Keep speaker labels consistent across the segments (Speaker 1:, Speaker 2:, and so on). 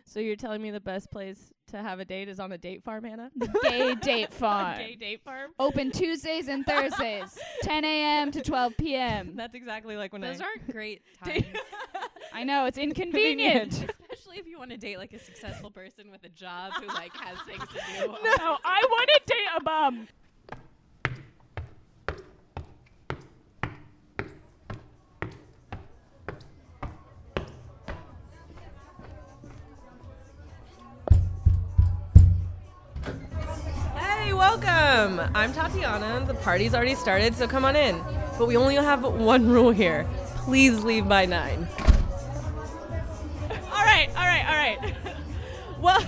Speaker 1: So you're telling me the best place to have a date is on a date farm, Hannah?
Speaker 2: The gay date farm.
Speaker 1: Gay date farm?
Speaker 2: Open Tuesdays and Thursdays, 10 a.m. to 12 p.m.
Speaker 1: That's exactly like when
Speaker 3: Those aren't great times.
Speaker 2: I know, it's inconvenient.
Speaker 3: Especially if you want to date like a successful person with a job who like has things to do.
Speaker 2: No, I want to date a bum.
Speaker 1: Hey, welcome! I'm Tatiana. The party's already started, so come on in. But we only have one rule here. Please leave by 9. All right. Well,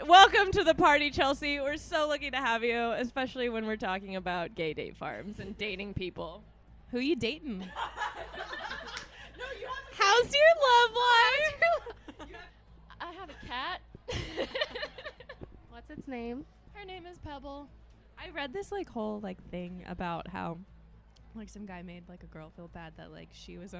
Speaker 1: welcome to the party, Chelsey. We're so lucky to have you, especially when we're talking about gay date farms and dating people. Who you dating? How's your love life?
Speaker 4: I have a cat. What's its name? Her name is Pebble.
Speaker 3: I read this like whole like thing about how like some guy made like a girl feel bad that like she was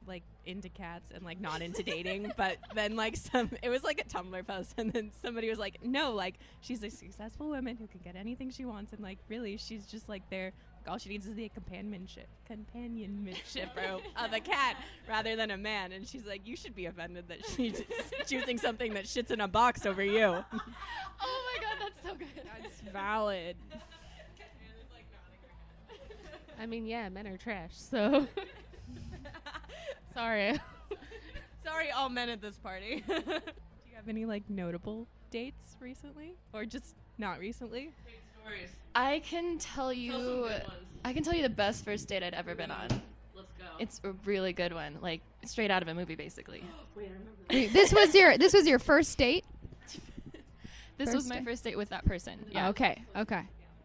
Speaker 3: like into cats and like not into dating, but then like it was like a Tumblr post and then somebody was like, no, like she's a successful woman who can get anything she wants and like really she's just like there. All she needs is the companionship of a cat rather than a man. And she's like, you should be offended that she's choosing something that shits in a box over you.
Speaker 4: Oh my god, that's so good.
Speaker 2: That's valid.
Speaker 4: I mean, yeah, men are trash, so. Sorry.
Speaker 1: Sorry, all men at this party.
Speaker 3: Do you have any like notable dates recently or just not recently?
Speaker 1: Great stories.
Speaker 4: I can tell you the best first date I'd ever been on.
Speaker 1: Let's go.
Speaker 4: It's a really good one, like straight out of a movie, basically.
Speaker 1: Wait, I remember that.
Speaker 2: Wait, this was your first date?
Speaker 4: This
Speaker 2: First
Speaker 4: was my
Speaker 2: date?
Speaker 4: first date with that person. Yeah.
Speaker 2: Okay.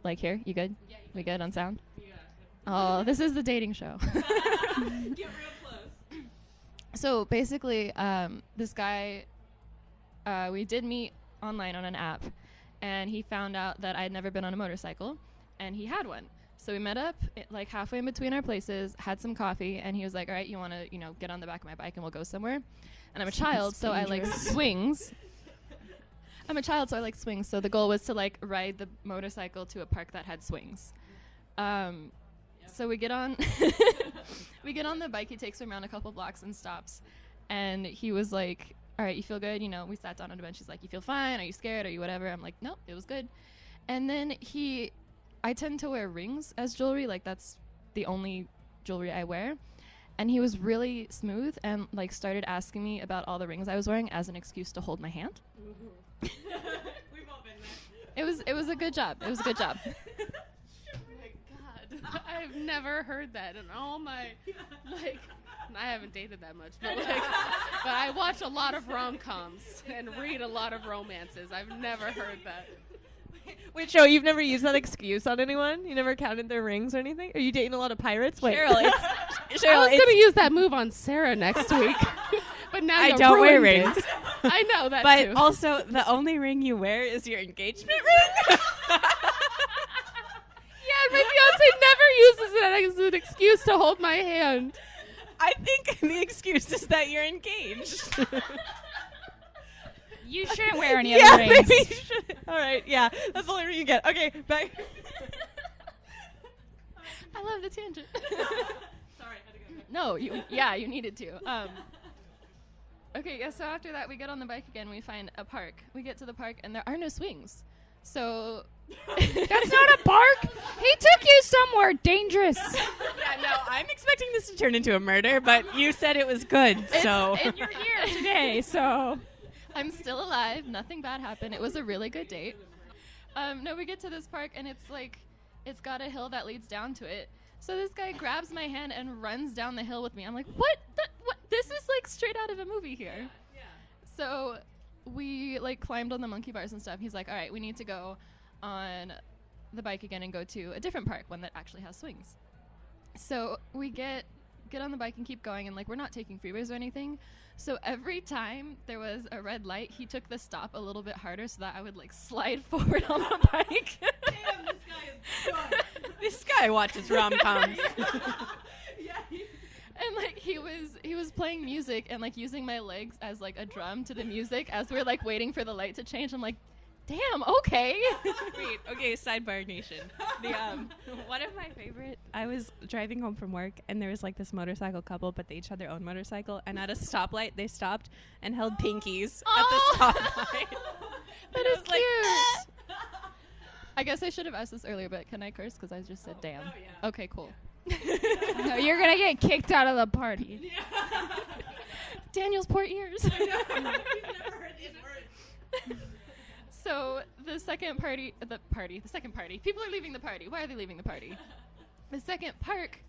Speaker 4: Like here, you good?
Speaker 1: Yeah,
Speaker 4: We good on sound?
Speaker 1: Yeah.
Speaker 4: Oh, this is the dating show.
Speaker 1: Get real close.
Speaker 4: So basically, this guy, we did meet online on an app, and he found out that I had never been on a motorcycle, and he had one. So we met up like halfway in between our places, had some coffee, and he was like, all right, you want to, get on the back of my bike and we'll go somewhere? And I'm a child, so I like swings. I'm a child, so I like swings. So the goal was to like ride the motorcycle to a park that had swings. So we get on the bike. He takes me around a couple blocks and stops. And he was like, all right, you feel good? We sat down on a bench. He's like, you feel fine? Are you scared? Are you whatever? I'm like, nope, it was good. And then I tend to wear rings as jewelry. Like that's the only jewelry I wear. And he was really smooth and like started asking me about all the rings I was wearing as an excuse to hold my hand.
Speaker 1: We've all been there.
Speaker 4: It was a good job. It was a good job.
Speaker 5: God, I've never heard that in all my, like, I haven't dated that much, but I watch a lot of rom-coms and read a lot of romances. I've never heard that.
Speaker 1: Wait, Cheryl, you've never used that excuse on anyone? You never counted their rings or anything? Are you dating a lot of pirates? Wait.
Speaker 3: Cheryl,
Speaker 5: I was going to use that move on Sarah next week, but now
Speaker 3: I
Speaker 5: you
Speaker 3: don't wear
Speaker 5: ruined
Speaker 3: rings.
Speaker 5: it. I know that
Speaker 3: But
Speaker 5: too.
Speaker 3: also, the only ring you wear is your engagement ring.
Speaker 5: Yeah, my fiance never uses that as an excuse to hold my hand.
Speaker 3: I think the excuse is that you're engaged.
Speaker 2: You shouldn't wear any
Speaker 1: Yeah,
Speaker 2: other rings.
Speaker 1: maybe you should. All right, yeah. That's the only ring you get. Okay, bye.
Speaker 4: I love the tangent.
Speaker 1: Sorry, I had to go.
Speaker 4: No, you needed to. Okay, yeah, so after that, we get on the bike again. We find a park. We get to the park, and there are no swings. So
Speaker 2: That's not a park. He took you somewhere dangerous.
Speaker 3: Yeah, no, I'm expecting this to turn into a murder, but you said it was good, so.
Speaker 2: And you're here today, so.
Speaker 4: I'm still alive. Nothing bad happened. It was a really good date. No, we get to this park, and it's got a hill that leads down to it. So this guy grabs my hand and runs down the hill with me. I'm like, what? What? This is like straight out of a movie here.
Speaker 1: Yeah.
Speaker 4: So we like climbed on the monkey bars and stuff. He's like, all right, we need to go on the bike again and go to a different park, one that actually has swings. So we get on the bike and keep going, and like we're not taking freeways or anything. So every time there was a red light, he took the stop a little bit harder so that I would like slide forward on the bike.
Speaker 1: Damn, this guy is good.
Speaker 3: This guy watches rom-coms.
Speaker 1: Yeah.
Speaker 4: And like he was playing music and like using my legs as like a drum to the music as we're like waiting for the light to change. I'm like, damn, okay.
Speaker 3: Wait, okay, sidebar nation. The one of my favorite, I was driving home from work and there was like this motorcycle couple, but they each had their own motorcycle, and at a stoplight they stopped and held pinkies at the stoplight.
Speaker 4: That is cute. I guess I should have asked this earlier, but can I curse? Because I just said damn.
Speaker 3: yeah.
Speaker 4: Okay, cool.
Speaker 2: No, you're gonna get kicked out of the party.
Speaker 4: Daniel's poor ears. So the second party, people are leaving the party. Why are they leaving the party? The second park.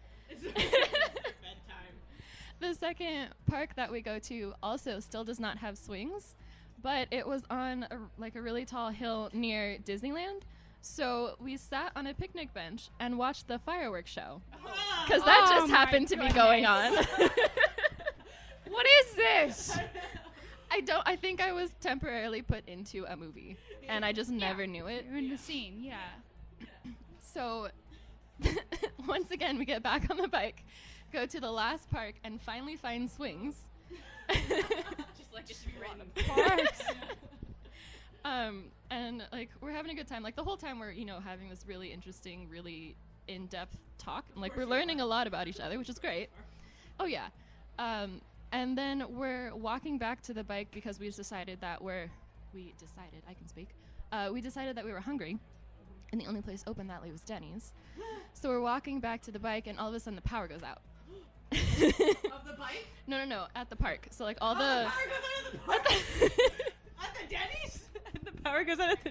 Speaker 4: The second park that we go to also still does not have swings, but it was on a really tall hill near Disneyland. So we sat on a picnic bench and watched the fireworks show. Because that just happened to be going on.
Speaker 2: What is this?
Speaker 4: I think I was temporarily put into a movie and I just never knew it.
Speaker 2: You're in the scene, yeah.
Speaker 4: So once again, we get back on the bike, go to the last park and finally find swings.
Speaker 3: Just like it should be random.
Speaker 2: Parks.
Speaker 4: And like we're having a good time. Like the whole time we're, having this really interesting, really in-depth talk. And like we're learning a lot about each other, which is great. Oh yeah. And then we're walking back to the bike because we decided that we decided that we were hungry. And the only place open that late was Denny's. So we're walking back to the bike and all of a sudden the power goes out.
Speaker 3: Of the bike?
Speaker 4: No, at the park. So like all the
Speaker 3: power goes out of the park? At the Denny's?
Speaker 1: The power goes out at the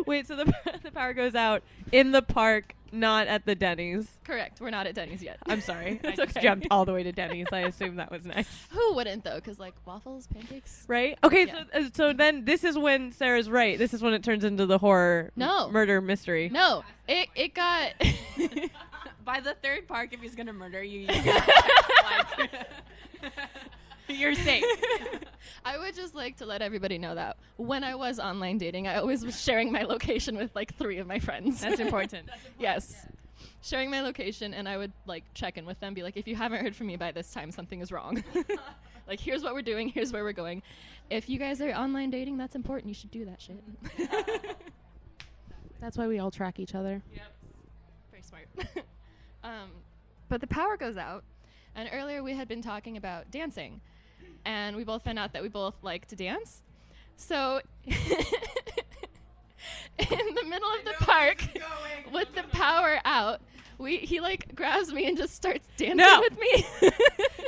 Speaker 1: Wait, so the power goes out in the park, not at the Denny's.
Speaker 4: Correct. We're not at Denny's yet.
Speaker 1: I'm sorry.
Speaker 4: It's
Speaker 1: I just
Speaker 4: okay.
Speaker 1: jumped all the way to Denny's. I assume that was nice.
Speaker 4: Who wouldn't though? Because like waffles, pancakes.
Speaker 1: Right? Okay,
Speaker 4: Yeah.
Speaker 1: so then this is when Sarah's right. This is when it turns into the horror murder mystery.
Speaker 4: No, it got.
Speaker 3: By the third park, if he's gonna murder you,
Speaker 1: You're safe.
Speaker 4: I would just like to let everybody know that when I was online dating, I always was sharing my location with like 3 of my friends.
Speaker 3: That's important.
Speaker 4: Yes. Sharing my location, and I would like check in with them, be like, if you haven't heard from me by this time, something is wrong. Like, here's what we're doing, here's where we're going. If you guys are online dating, that's important. You should do that shit.
Speaker 5: That's why we all track each other.
Speaker 4: Yep. Very smart. But the power goes out, and earlier we had been talking about dancing, and we both found out that we both like to dance. So in the middle of the park, with the power out, he like grabs me and just starts dancing with me.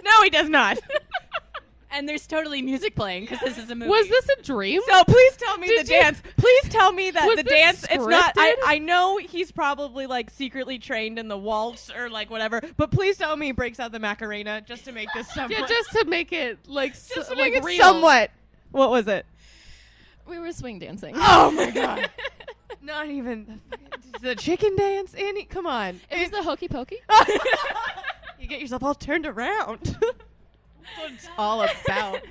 Speaker 1: No, he does not.
Speaker 3: And there's totally music playing because this is a movie.
Speaker 5: Was this a dream?
Speaker 1: So please tell me the dance. Please tell me that
Speaker 5: Was
Speaker 1: the
Speaker 5: this
Speaker 1: dance. It's not.
Speaker 5: scripted?
Speaker 1: I know he's probably like secretly trained in the waltz or like whatever. But please tell me he breaks out the Macarena just to make this somewhat.
Speaker 5: Yeah, just to make it like
Speaker 1: just to
Speaker 5: like
Speaker 1: make it
Speaker 5: real.
Speaker 1: somewhat. What was it?
Speaker 4: We were swing dancing.
Speaker 1: Oh my god! Not even the chicken dance, Annie. Come on.
Speaker 4: It was the hokey pokey.
Speaker 1: You get yourself all turned around. That's what it's all about.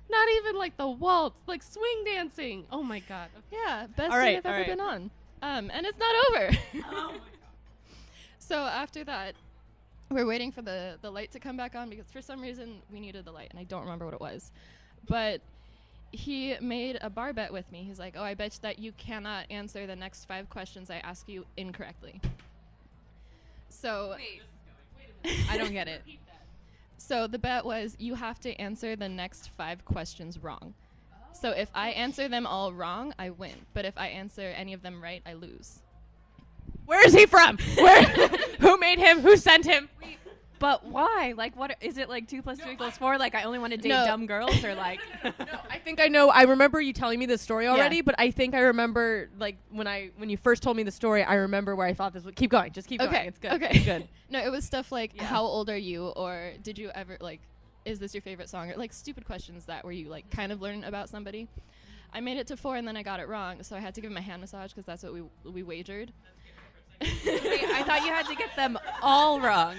Speaker 5: Not even like the waltz, like swing dancing. Oh my god.
Speaker 4: Yeah, best
Speaker 1: All right,
Speaker 4: date I've ever been on. And it's not over. So after that, we're waiting for the light to come back on because for some reason we needed the light, and I don't remember what it was. But he made a bar bet with me. He's like, oh, I bet that you cannot answer the next 5 questions I ask you incorrectly. So
Speaker 3: I don't get it.
Speaker 4: So the bet was you have to answer the next 5 questions wrong. So if I answer them all wrong, I win. But if I answer any of them right, I lose.
Speaker 1: Where is he from? Where? Who made him? Who sent him?
Speaker 3: But why? Like, what is it? Like 2 + 2 = 4? Like, I only want to date dumb girls, or like?
Speaker 1: No, I think I know. I remember you telling me this story already,
Speaker 4: Yeah.
Speaker 1: but I think I remember like when you first told me the story. I remember where I thought this would keep going. Just keep going. It's good.
Speaker 4: Okay.
Speaker 1: It's good.
Speaker 4: No, it was stuff like,
Speaker 1: Yeah.
Speaker 4: how old are you? Or did you ever, like, is this your favorite song? Or, like, stupid questions that where you, like, kind of learn about somebody. I made it to 4, and then I got it wrong, so I had to give him a hand massage because that's what we wagered.
Speaker 3: Wait, I thought you had to get them all wrong.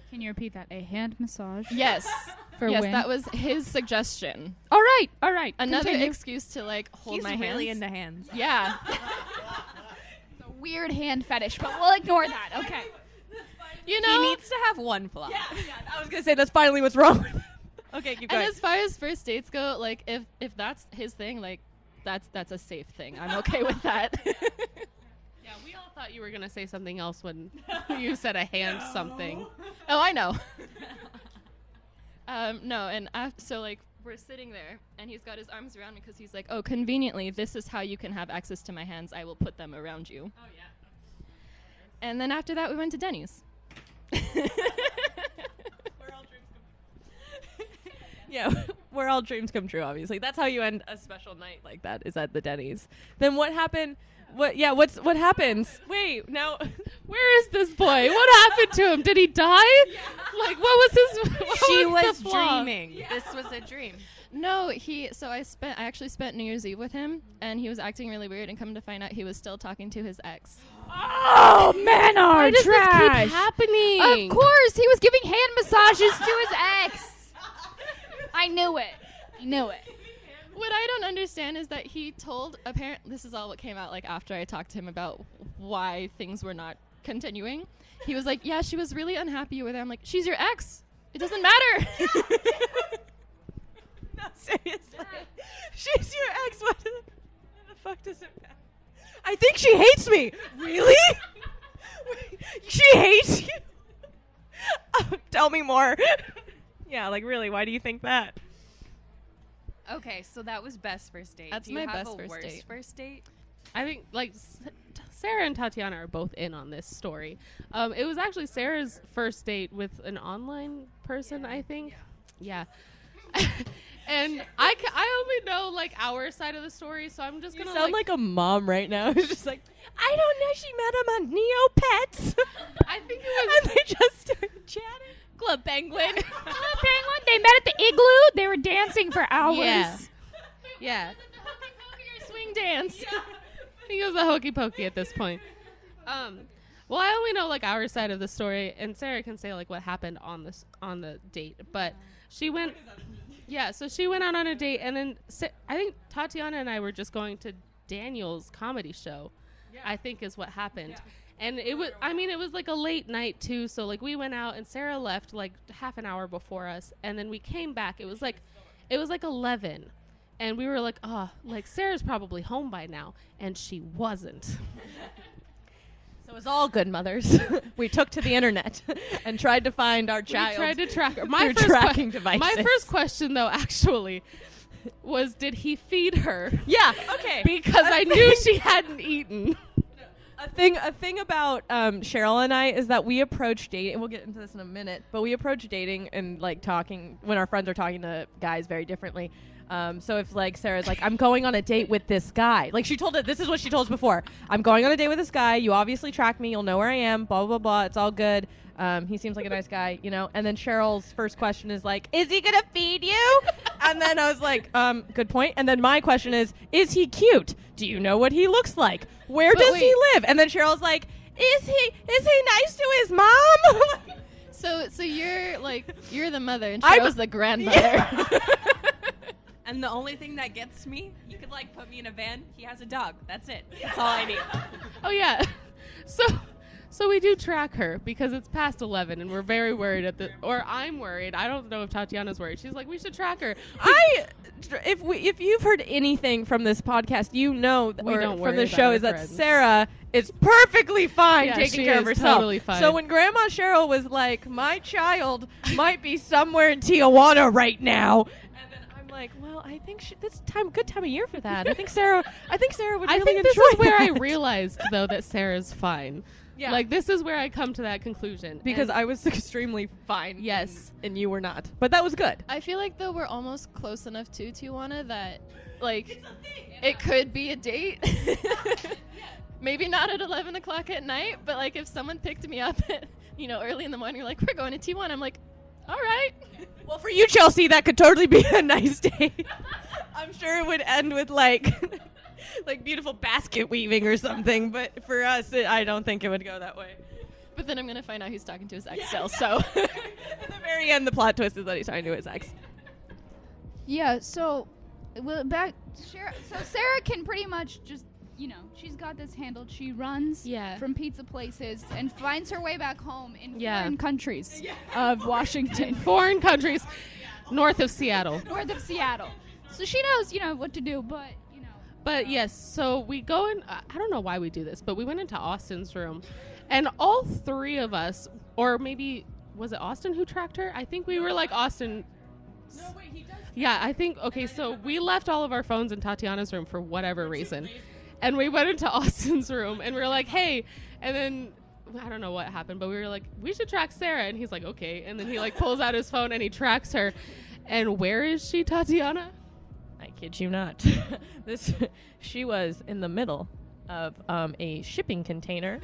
Speaker 2: Can you repeat that? A hand massage?
Speaker 4: Yes.
Speaker 2: Yes,
Speaker 4: that was his suggestion.
Speaker 2: All right.
Speaker 4: Another
Speaker 2: Continue.
Speaker 4: excuse to, like, hold
Speaker 3: He's
Speaker 4: my
Speaker 3: really
Speaker 4: hands.
Speaker 3: into hands.
Speaker 4: Yeah.
Speaker 2: weird hand fetish, but we'll ignore that. Okay.
Speaker 4: You
Speaker 3: He
Speaker 4: know,
Speaker 3: needs to have one flaw.
Speaker 1: Yeah, I was gonna say that's finally what's wrong. Okay, keep
Speaker 4: and
Speaker 1: going.
Speaker 4: as far as first dates go, like if that's his thing, like that's a safe thing. I'm okay with that.
Speaker 5: Yeah, we all thought you were gonna say something else when you said a hand something.
Speaker 4: Oh, I know. No, and so like we're sitting there, and he's got his arms around me because he's like, oh, conveniently, this is how you can have access to my hands. I will put them around you.
Speaker 5: Oh yeah.
Speaker 4: And then after that, we went to Denny's.
Speaker 1: Yeah, where all dreams come true, obviously. That's how you end a special night like that, is at the Denny's. Then what happened? What happens? Wait, now
Speaker 5: Where is this boy? What happened to him? Did he die? Like, what was his?
Speaker 3: She
Speaker 5: what
Speaker 3: was
Speaker 5: the flaw?
Speaker 3: dreaming. This was a dream.
Speaker 4: No, I actually spent New Year's Eve with him, and he was acting really weird, and come to find out he was still talking to his ex.
Speaker 2: Oh, men are
Speaker 5: Why does
Speaker 2: trash.
Speaker 5: this keep happening?
Speaker 2: Of course, he was giving hand massages to his ex. I knew it.
Speaker 4: What I don't understand is that he told, apparently, this is all what came out like after I talked to him about why things were not continuing. He was like, yeah, she was really unhappy you were there. I'm like, she's your ex. It doesn't matter.
Speaker 1: no, seriously. She's your ex. What the fuck does it matter? I think she hates me. Really? She hates you? Tell me more. Yeah, like really, why do you think that?
Speaker 3: Okay, so that was best first date.
Speaker 4: That's
Speaker 3: Do you
Speaker 4: my
Speaker 3: have
Speaker 4: best
Speaker 3: a
Speaker 4: first
Speaker 3: worst
Speaker 4: date.
Speaker 3: first date?
Speaker 5: I think like Sarah and Tatiana are both in on this story. It was actually Sarah's first date with an online person, I think. Yeah. And I only know like our side of the story, so I'm just
Speaker 1: You
Speaker 5: gonna
Speaker 1: sound like a mom right now. It's just like, I don't know. She met him on Neopets.
Speaker 5: I think it was
Speaker 1: and they just started chatting.
Speaker 3: Club Penguin.
Speaker 2: Penguin, they met at the igloo. They were dancing for hours.
Speaker 5: Yeah.
Speaker 4: Swing dance.
Speaker 5: I think it was a hokey pokey at this point. Well, I only know like our side of the story, and Sarah can say like what happened on the date. But she went, so she went out on a date, and then I think Tatiana and I were just going to Daniel's comedy show. I think is what happened. And it was like a late night too, so like we went out and Sarah left like half an hour before us, and then we came back. It was like 11, and we were like, oh, like Sarah's probably home by now, and she wasn't.
Speaker 1: So it's all good, mothers. We took to the internet and tried to find our child.
Speaker 5: We tried to track her.
Speaker 1: through tracking devices.
Speaker 5: My first question though actually was, did he feed her?
Speaker 1: Yeah. Okay.
Speaker 5: Because I knew she hadn't eaten.
Speaker 1: A thing about Cheryl and I is that we approach dating, and we'll get into this in a minute, but we approach dating and like talking when our friends are talking to guys very differently. So if like Sarah's like, I'm going on a date with this guy, like this is what she told us before. I'm going on a date with this guy. You obviously track me. You'll know where I am. Blah, blah, blah. It's all good. He seems like a nice guy, you know? And then Cheryl's first question is like, is he going to feed you? And then I was like, good point. And then my question is he cute? Do you know what he looks like? Where does he live? And then Cheryl's like, is he nice to his mom?
Speaker 4: So you're the mother, and
Speaker 1: I'm-
Speaker 4: Cheryl's the grandmother.
Speaker 3: And the only thing that gets me, you could like put me in a van. He has a dog. That's it. That's all I need.
Speaker 5: Oh yeah. So we do track her because it's past 11 and we're very worried or I'm worried. I don't know if Tatiana's worried. She's like, we should track her.
Speaker 1: If you've heard anything from this podcast, you know
Speaker 5: We don't
Speaker 1: from
Speaker 5: worry
Speaker 1: the
Speaker 5: about
Speaker 1: show
Speaker 5: our
Speaker 1: is that
Speaker 5: friends.
Speaker 1: Sarah is perfectly fine
Speaker 5: Yeah,
Speaker 1: taking
Speaker 5: she
Speaker 1: care of
Speaker 5: is
Speaker 1: herself.
Speaker 5: totally fine.
Speaker 1: So when Grandma Cheryl was like, my child might be somewhere in Tijuana right now, and then I'm like, well, I think this good time of year for that. I think Sarah would
Speaker 5: I
Speaker 1: really
Speaker 5: think this
Speaker 1: enjoy
Speaker 5: is where I
Speaker 1: that.
Speaker 5: realized though that Sarah's fine.
Speaker 1: Yeah.
Speaker 5: Like this is where I come to that conclusion.
Speaker 1: Because
Speaker 5: And
Speaker 1: I was extremely fine.
Speaker 5: Yes.
Speaker 1: And you were not. But that was good.
Speaker 4: I feel like though we're almost close enough to Tijuana that like it could be a date. Maybe not at 11 o'clock at night, but like if someone picked me up at early in the morning, like we're going to Tijuana, I'm like, all right.
Speaker 1: Well, for you, Chelsey, that could totally be a nice date. I'm sure it would end with like beautiful basket weaving or something. But for us, I don't think it would go that way.
Speaker 4: But then I'm gonna find out he's talking to his ex still. So
Speaker 1: At the very end, the plot twist is that he's talking to his ex.
Speaker 2: Yeah, so Sarah can pretty much just she's got this handled. She runs
Speaker 5: Yeah.
Speaker 2: from pizza places and finds her way back home in
Speaker 5: Yeah.
Speaker 2: foreign countries of Washington,
Speaker 5: Foreign countries, north of Seattle.
Speaker 2: north of Seattle. So she knows, what to do, but,
Speaker 5: But yes, so we go in. I don't know why we do this, but we went into Austin's room, and all three of us, or maybe was it Austin who tracked her? I think we were like Austin. No, wait, he does. Yeah, I think. Okay, so we left all of our phones in Tatiana's room for whatever reason, and we went into Austin's room, and we were like, hey, and then. I don't know what happened, but we were like, we should track Sarah, and he's like, okay, and then he like pulls out his phone and he tracks her, and where is she, Tatiana?
Speaker 1: I kid you not. She was in the middle of a shipping container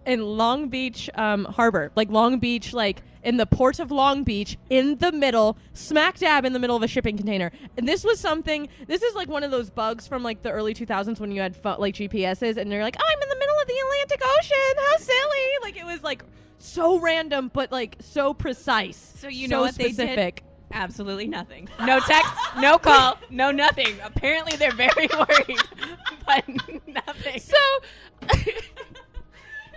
Speaker 1: in Long Beach Harbor, like Long Beach, like in the port of Long Beach, in the middle, smack dab in the middle of a shipping container. And this is like one of those bugs from like the early 2000s when you had like GPSs, and you're like, oh, I'm in the middle of the Atlantic Ocean. How silly! Like it was like so random, but like so precise.
Speaker 3: So you know what
Speaker 1: specific.
Speaker 3: they did? Absolutely nothing. No text, no call, no nothing. Apparently they're very worried, but nothing.
Speaker 5: So,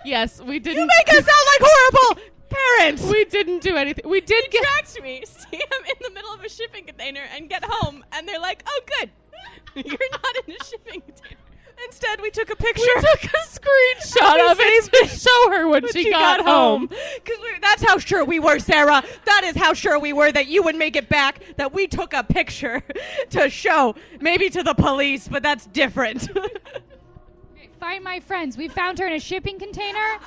Speaker 5: yes, we didn't.
Speaker 1: You make us sound like horrible parents.
Speaker 5: We didn't do anything. We did get.
Speaker 3: Tracked me, see him in the middle of a shipping container, and get home, and they're like, "Oh, good, you're not in a shipping container."
Speaker 1: Instead, we took a picture.
Speaker 5: We took a screenshot of it to show her when she got home.
Speaker 1: Because that's how sure we were, Sarah. That is how sure we were that you would make it back, that we took a picture to show, maybe to the police, but that's different.
Speaker 2: find my friends. We found her in a shipping container.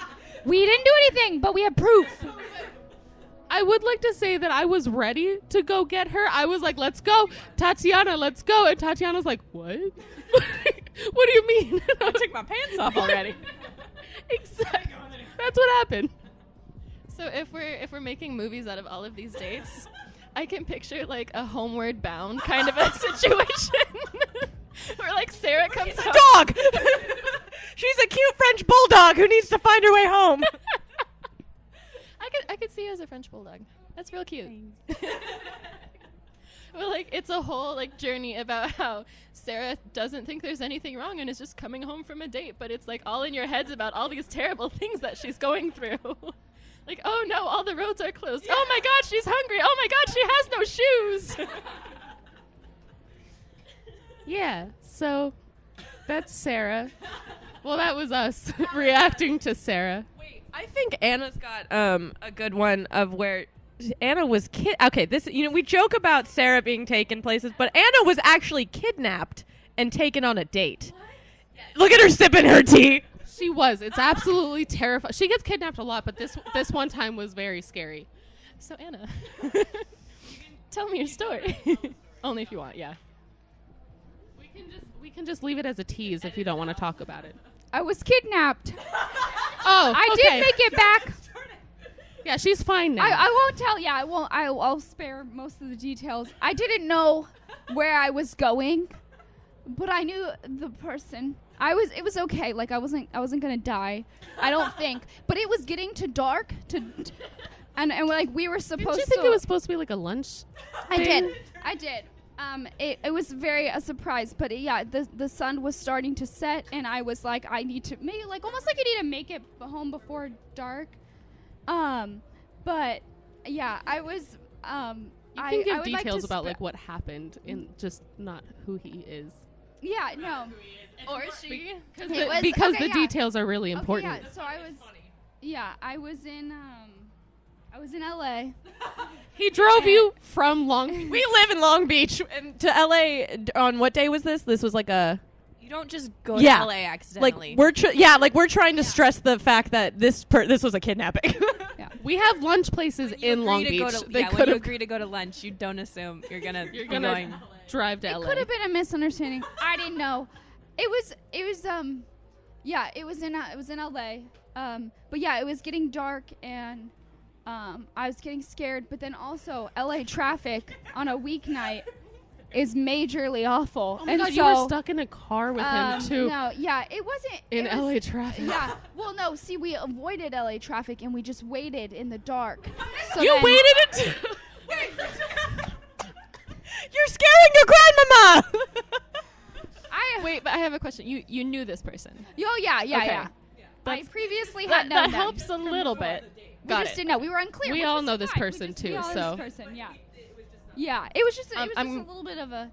Speaker 2: We didn't do anything, but we have proof.
Speaker 5: I would like to say that I was ready to go get her. I was like, let's go. Tatiana, let's go. And Tatiana's like, what? What do you mean?
Speaker 3: I took my pants off already.
Speaker 5: Exactly. That's what happened.
Speaker 4: So if we're making movies out of all of these dates, I can picture like a Homeward Bound kind of a situation where like Sarah comes home.
Speaker 1: Dog! She's a cute French bulldog who needs to find her way home.
Speaker 4: I could see you as a French bulldog. That's real cute. Well, like it's a whole like journey about how Sarah doesn't think there's anything wrong and is just coming home from a date, but it's like all in your heads about all these terrible things that she's going through. Like, oh no, all the roads are closed. Yeah. Oh my God, she's hungry. Oh my God, she has no shoes.
Speaker 5: Yeah, so that's Sarah. Well, that was us reacting to Sarah.
Speaker 1: Wait, I think Anna's got a good one of where Anna was okay, this we joke about Sarah being taken places, but Anna was actually kidnapped and taken on a date. Look at her sipping her tea.
Speaker 5: She was. It's absolutely terrifying. She gets kidnapped a lot, but this one time was very scary.
Speaker 4: So Anna, tell me your story. Only if you want, yeah.
Speaker 5: We can just leave it as a tease if you don't want to talk about it.
Speaker 2: I was kidnapped.
Speaker 5: Oh,
Speaker 2: I did make it back.
Speaker 5: Yeah, she's fine now.
Speaker 2: I won't tell. Yeah, I won't. I'll spare most of the details. I didn't know where I was going, but I knew the person. It was okay. Like I wasn't gonna die. I don't think. But it was getting too dark and like we were supposed to.
Speaker 5: Did you think it was supposed to be like a lunch thing?
Speaker 2: I did. It was very a surprise, but the sun was starting to set, and I was like, I need to maybe like almost like I need to make it home before dark. But yeah, I was.
Speaker 5: You can give
Speaker 2: I would
Speaker 5: details
Speaker 2: like
Speaker 5: about like what happened, and just not who he is.
Speaker 2: Yeah, no.
Speaker 4: Or she.
Speaker 5: Because the details are really important.
Speaker 2: Okay, yeah, so I was. Yeah, I was in LA.
Speaker 5: He drove you from Long Beach.
Speaker 1: We live in Long Beach and to LA on what day was this? This was like a.
Speaker 3: You don't just go to LA accidentally.
Speaker 1: Like we're trying to stress the fact that this was a kidnapping.
Speaker 2: Yeah.
Speaker 5: We have lunch places in Long Beach.
Speaker 3: When you agree to go to lunch, you don't assume you're gonna
Speaker 5: drive to LA.
Speaker 2: It could have been a misunderstanding. I didn't know. It was in LA. But yeah, it was getting dark and I was getting scared, but then also LA traffic on a weeknight is majorly awful.
Speaker 5: Oh my God, you were stuck in a car with him too.
Speaker 2: No, yeah, it wasn't
Speaker 5: in LA traffic.
Speaker 2: Yeah. Well, no, see, we avoided LA traffic and we just waited in the dark. So
Speaker 5: you waited until
Speaker 1: You're scaring your grandmama.
Speaker 2: I
Speaker 4: Wait, but I have a question. You knew this person.
Speaker 2: Oh yeah.
Speaker 4: Okay.
Speaker 2: I
Speaker 4: That's-
Speaker 2: previously
Speaker 4: That,
Speaker 2: had known
Speaker 4: that
Speaker 2: them.
Speaker 4: helps a little bit.
Speaker 2: We
Speaker 4: Got
Speaker 2: just
Speaker 4: it.
Speaker 2: didn't know. We were unclear.
Speaker 5: We
Speaker 2: which
Speaker 5: all
Speaker 2: is
Speaker 5: know this
Speaker 2: fine.
Speaker 5: person
Speaker 2: we
Speaker 5: too,
Speaker 2: all know
Speaker 5: so.
Speaker 2: this person, yeah. Yeah, it was just a
Speaker 4: I'm-
Speaker 2: little bit of a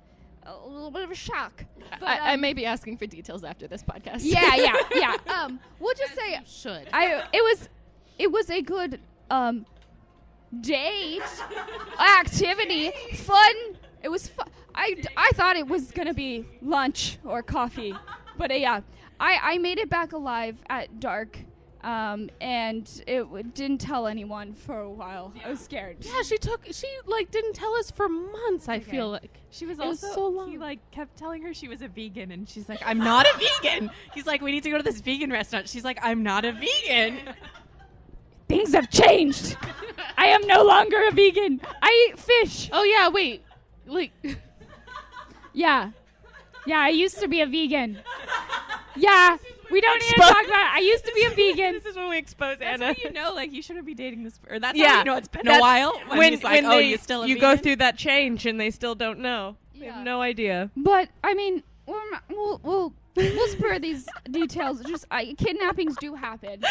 Speaker 2: little bit of a shock. But,
Speaker 4: I may be asking for details after this podcast.
Speaker 2: yeah. We'll just say
Speaker 5: Should.
Speaker 2: it was a good date, activity, fun. It was fun. I thought it was gonna be lunch or coffee, but yeah, I made it back alive at dark, and it didn't tell anyone for a while. I was scared.
Speaker 5: Yeah, she like didn't tell us for months, I feel like.
Speaker 3: She was
Speaker 5: It was
Speaker 3: also
Speaker 5: so long.
Speaker 3: he like kept telling her she was a vegan, and she's like, I'm not a vegan. He's like, we need to go to this vegan restaurant. She's like, I'm not a vegan.
Speaker 2: Things have changed. I am no longer a vegan. I eat fish.
Speaker 5: Oh yeah, wait. Like
Speaker 2: Yeah, I used to be a vegan. Yeah, we don't need to talk about it. I used to be a vegan.
Speaker 3: This is when we expose
Speaker 2: Anna.
Speaker 3: That's when you know, like, you shouldn't be dating this. Or that's
Speaker 1: Yeah,
Speaker 3: how you know it's been a
Speaker 1: that's
Speaker 3: while. When he's like, oh,
Speaker 1: they-
Speaker 3: you still a
Speaker 1: you
Speaker 3: vegan?
Speaker 1: go through that change and they still don't know. They
Speaker 2: Yeah.
Speaker 1: have no idea.
Speaker 2: But I mean, we'll spare these details. Just kidnappings do happen,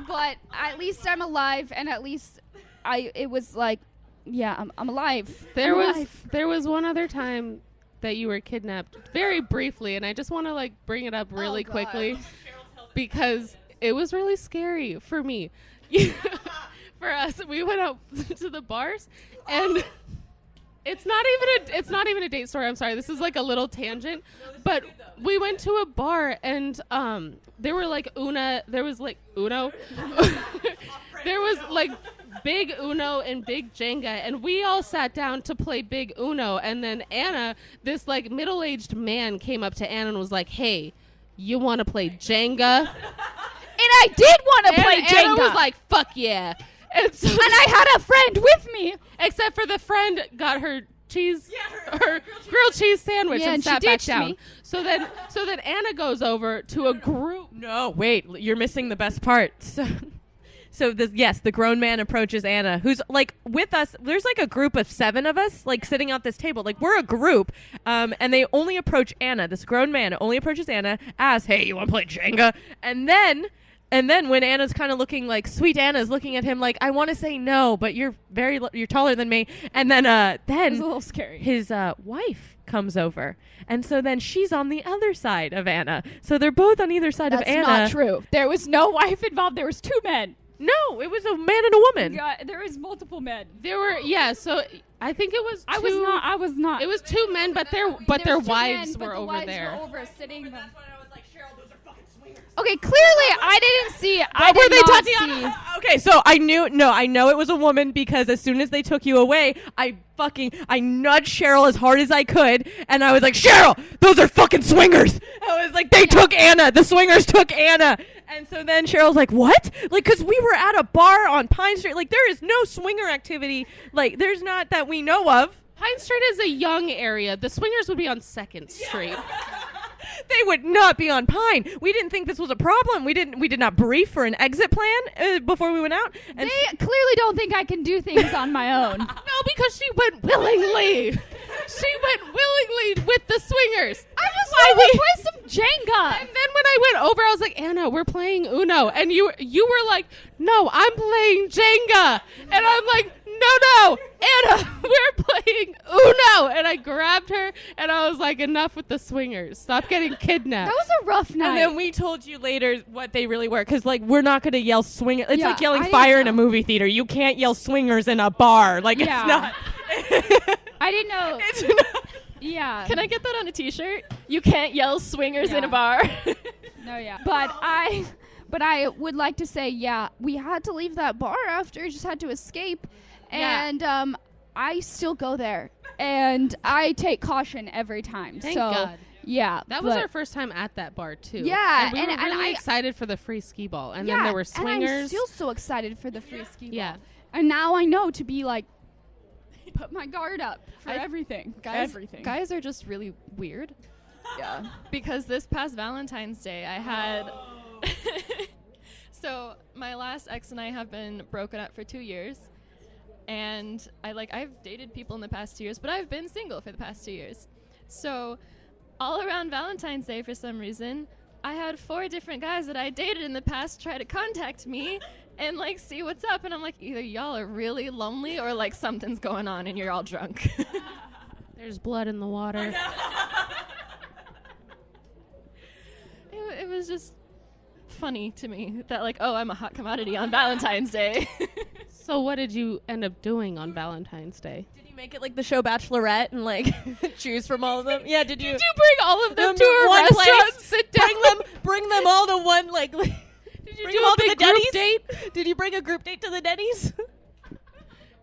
Speaker 2: but at least I'm alive, and at least it was like, yeah, I'm alive.
Speaker 5: there
Speaker 2: I'm
Speaker 5: was
Speaker 2: alive.
Speaker 5: there was one other time that you were kidnapped very briefly, and I just want to like bring it up really
Speaker 2: God.
Speaker 5: quickly because it was really scary for me. For us, we went out to the bars, and it's not even a date story. I'm sorry, this is like a little tangent, but we went to a bar, and there was like Uno. There was like big Uno and big Jenga, and we all sat down to play big Uno, and then Anna, this like middle-aged man, came up to Anna and was like, hey, you want to play Jenga?
Speaker 2: And I did want to play
Speaker 5: And
Speaker 2: Jenga.
Speaker 5: Anna was like, fuck yeah. And so
Speaker 2: and I had a friend with me.
Speaker 5: except for the friend got her her grilled cheese sandwich
Speaker 2: Yeah,
Speaker 5: and
Speaker 2: and she
Speaker 5: sat back
Speaker 2: ditched
Speaker 5: down.
Speaker 2: me.
Speaker 5: So then Anna goes over to a group.
Speaker 1: No, wait, you're missing the best part. So the grown man approaches Anna, who's like with us. There's like a group of 7 of us, like sitting at this table. Like we're a group, and they only approach Anna. This grown man only approaches Anna, asks, "Hey, you want to play Jenga?" And then when Anna's kind of looking like sweet Anna's looking at him like, "I want to say no, but you're you're taller than me." And then
Speaker 2: It was a little scary.
Speaker 1: his wife comes over, and so then she's on the other side of Anna. So they're both on either side
Speaker 2: That's
Speaker 1: of Anna.
Speaker 2: not true. There was no wife involved. There was 2 men.
Speaker 1: No, it was a man and a woman.
Speaker 2: Yeah, there was multiple men.
Speaker 5: There were so I think it was
Speaker 2: I was not.
Speaker 5: It was 2 men, but their
Speaker 2: There was
Speaker 5: their
Speaker 2: 2
Speaker 5: wives
Speaker 2: men, but
Speaker 5: were
Speaker 2: the
Speaker 5: over
Speaker 2: wives
Speaker 5: there.
Speaker 2: Were over sitting.
Speaker 1: That's when I was like, Cheryl, those are fucking swingers.
Speaker 2: Okay, clearly I didn't see. I
Speaker 1: Were
Speaker 2: did
Speaker 1: they
Speaker 2: not
Speaker 1: Tatiana?
Speaker 2: see.
Speaker 1: Okay, so I know it was a woman because as soon as they took you away, I nudged Cheryl as hard as I could, and I was like, Cheryl, those are fucking swingers. I was like, they took Anna. The swingers took Anna. And so then Cheryl's like, what? Like, because we were at a bar on Pine Street. Like, there is no swinger activity. Like, there's not that we know of.
Speaker 5: Pine Street is a young area. The swingers would be on 2nd Street.
Speaker 1: They would not be on Pine. We didn't think this was a problem. We did not brief for an exit plan before we went out. And
Speaker 2: They clearly don't think I can do things on my own.
Speaker 5: No, because she went willingly. She went willingly with the swingers.
Speaker 2: I just want to play some Jenga.
Speaker 5: And then when I went over, I was like, Anna, we're playing Uno. And you were like, no, I'm playing Jenga. And I'm like, no, Anna, we're playing Uno. And I grabbed her, and I was like, enough with the swingers. Stop getting kidnapped.
Speaker 2: That was a rough night.
Speaker 1: And then we told you later what they really were, because like we're not going to yell swinger. It's
Speaker 2: Yeah,
Speaker 1: like yelling
Speaker 2: I didn't
Speaker 1: fire in a
Speaker 2: know.
Speaker 1: movie theater. You can't yell swingers in a bar. Like
Speaker 2: Yeah.
Speaker 1: it's not.
Speaker 2: I didn't know.
Speaker 1: It's not.
Speaker 2: Yeah.
Speaker 4: Can I get that on a T-shirt? You can't yell swingers in a
Speaker 2: Yeah.
Speaker 4: bar.
Speaker 2: No, yeah. But I would like to say, yeah, we had to leave that bar after. Just had to escape.
Speaker 5: Yeah.
Speaker 2: And I still go there. And I take caution every time.
Speaker 5: Thank
Speaker 2: so,
Speaker 5: God.
Speaker 2: Yeah.
Speaker 5: That was
Speaker 2: but-
Speaker 5: our first time at that bar, too.
Speaker 2: Yeah,
Speaker 5: And we
Speaker 2: and-
Speaker 5: were
Speaker 2: and
Speaker 5: really
Speaker 2: I-
Speaker 5: excited for the free skee ball. And
Speaker 2: yeah,
Speaker 5: then there were
Speaker 2: And I'm
Speaker 5: swingers.
Speaker 2: still so excited for the free ski ball.
Speaker 5: Yeah.
Speaker 2: And now I know to be like, put my guard up for everything.
Speaker 4: Guys are just really weird. Yeah. Because this past Valentine's Day, I had. So my last ex and I have been broken up for 2 years, and I've dated people in the past 2 years, but I've been single for the past 2 years. So all around Valentine's Day for some reason, I had 4 different guys that I dated in the past try to contact me and like see what's up, and I'm like, either y'all are really lonely or like something's going on and you're all drunk.
Speaker 5: There's blood in the water.
Speaker 4: It was just funny to me that like, oh, I'm a hot commodity on Valentine's Day.
Speaker 5: So what did you end up doing on Valentine's Day?
Speaker 1: Did you make it like the show Bachelorette and like choose from all of them? Yeah, did you
Speaker 5: bring all of them to
Speaker 1: to
Speaker 5: a
Speaker 1: one
Speaker 5: restaurant and
Speaker 1: place?
Speaker 5: sit down?
Speaker 1: Bring them all to one like
Speaker 5: Did you
Speaker 1: bring
Speaker 5: do
Speaker 1: them all
Speaker 5: a
Speaker 1: to
Speaker 5: big
Speaker 1: the
Speaker 5: group
Speaker 1: Denny's?
Speaker 5: date?
Speaker 1: Did you bring a group date to the Denny's?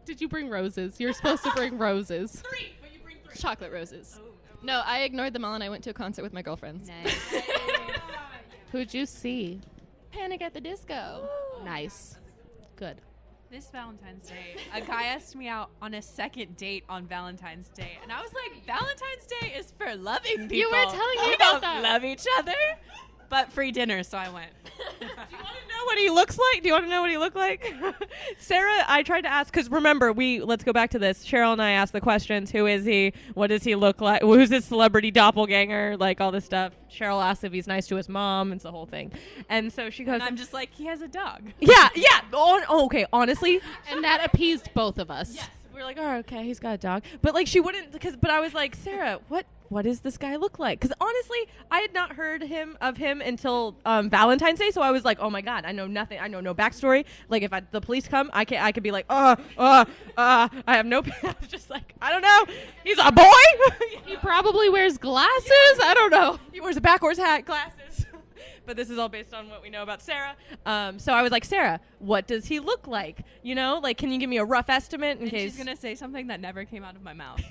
Speaker 5: Did you bring roses? You're supposed to bring roses.
Speaker 1: 3, but you bring 3.
Speaker 4: Chocolate roses. No, I ignored them all and I went to a concert with my girlfriends.
Speaker 3: Nice.
Speaker 5: Who'd you see?
Speaker 4: Panic at the Disco.
Speaker 5: Nice. Good.
Speaker 3: This Valentine's Day, a guy asked me out on a second date on Valentine's Day, and I was like, Valentine's Day is for loving people.
Speaker 4: You were telling me
Speaker 3: we
Speaker 4: about
Speaker 3: don't
Speaker 4: that.
Speaker 3: love each other, but free dinner, so I went.
Speaker 1: Do you want to know what he looks like? Do you want to know what he looked like? Sarah, I tried to ask, because remember, let's go back to this. Cheryl and I asked the questions. Who is he? What does he look like? Who's his celebrity doppelganger? Like all this stuff. Cheryl asked if he's nice to his mom. It's the whole thing. And so she goes,
Speaker 3: And I'm just like, he has a dog.
Speaker 1: yeah. Okay, honestly.
Speaker 5: And that appeased both of us.
Speaker 1: Yes. We were like, oh, okay, he's got a dog. But like she wouldn't, but I was like, Sarah, what does this guy look like? Because honestly, I had not heard of him until Valentine's Day. So I was like, oh my God, I know nothing. I know no backstory. Like if the police come, I could be like, I have no, I was just like, I don't know. He's a boy.
Speaker 5: He probably wears glasses. I don't know.
Speaker 1: He wears a backwards hat, glasses. But this is all based on what we know about Sarah. So I was like, Sarah, what does he look like? You know, like, can you give me a rough estimate in
Speaker 3: And
Speaker 1: case?
Speaker 3: she's going to say something that never came out of my mouth.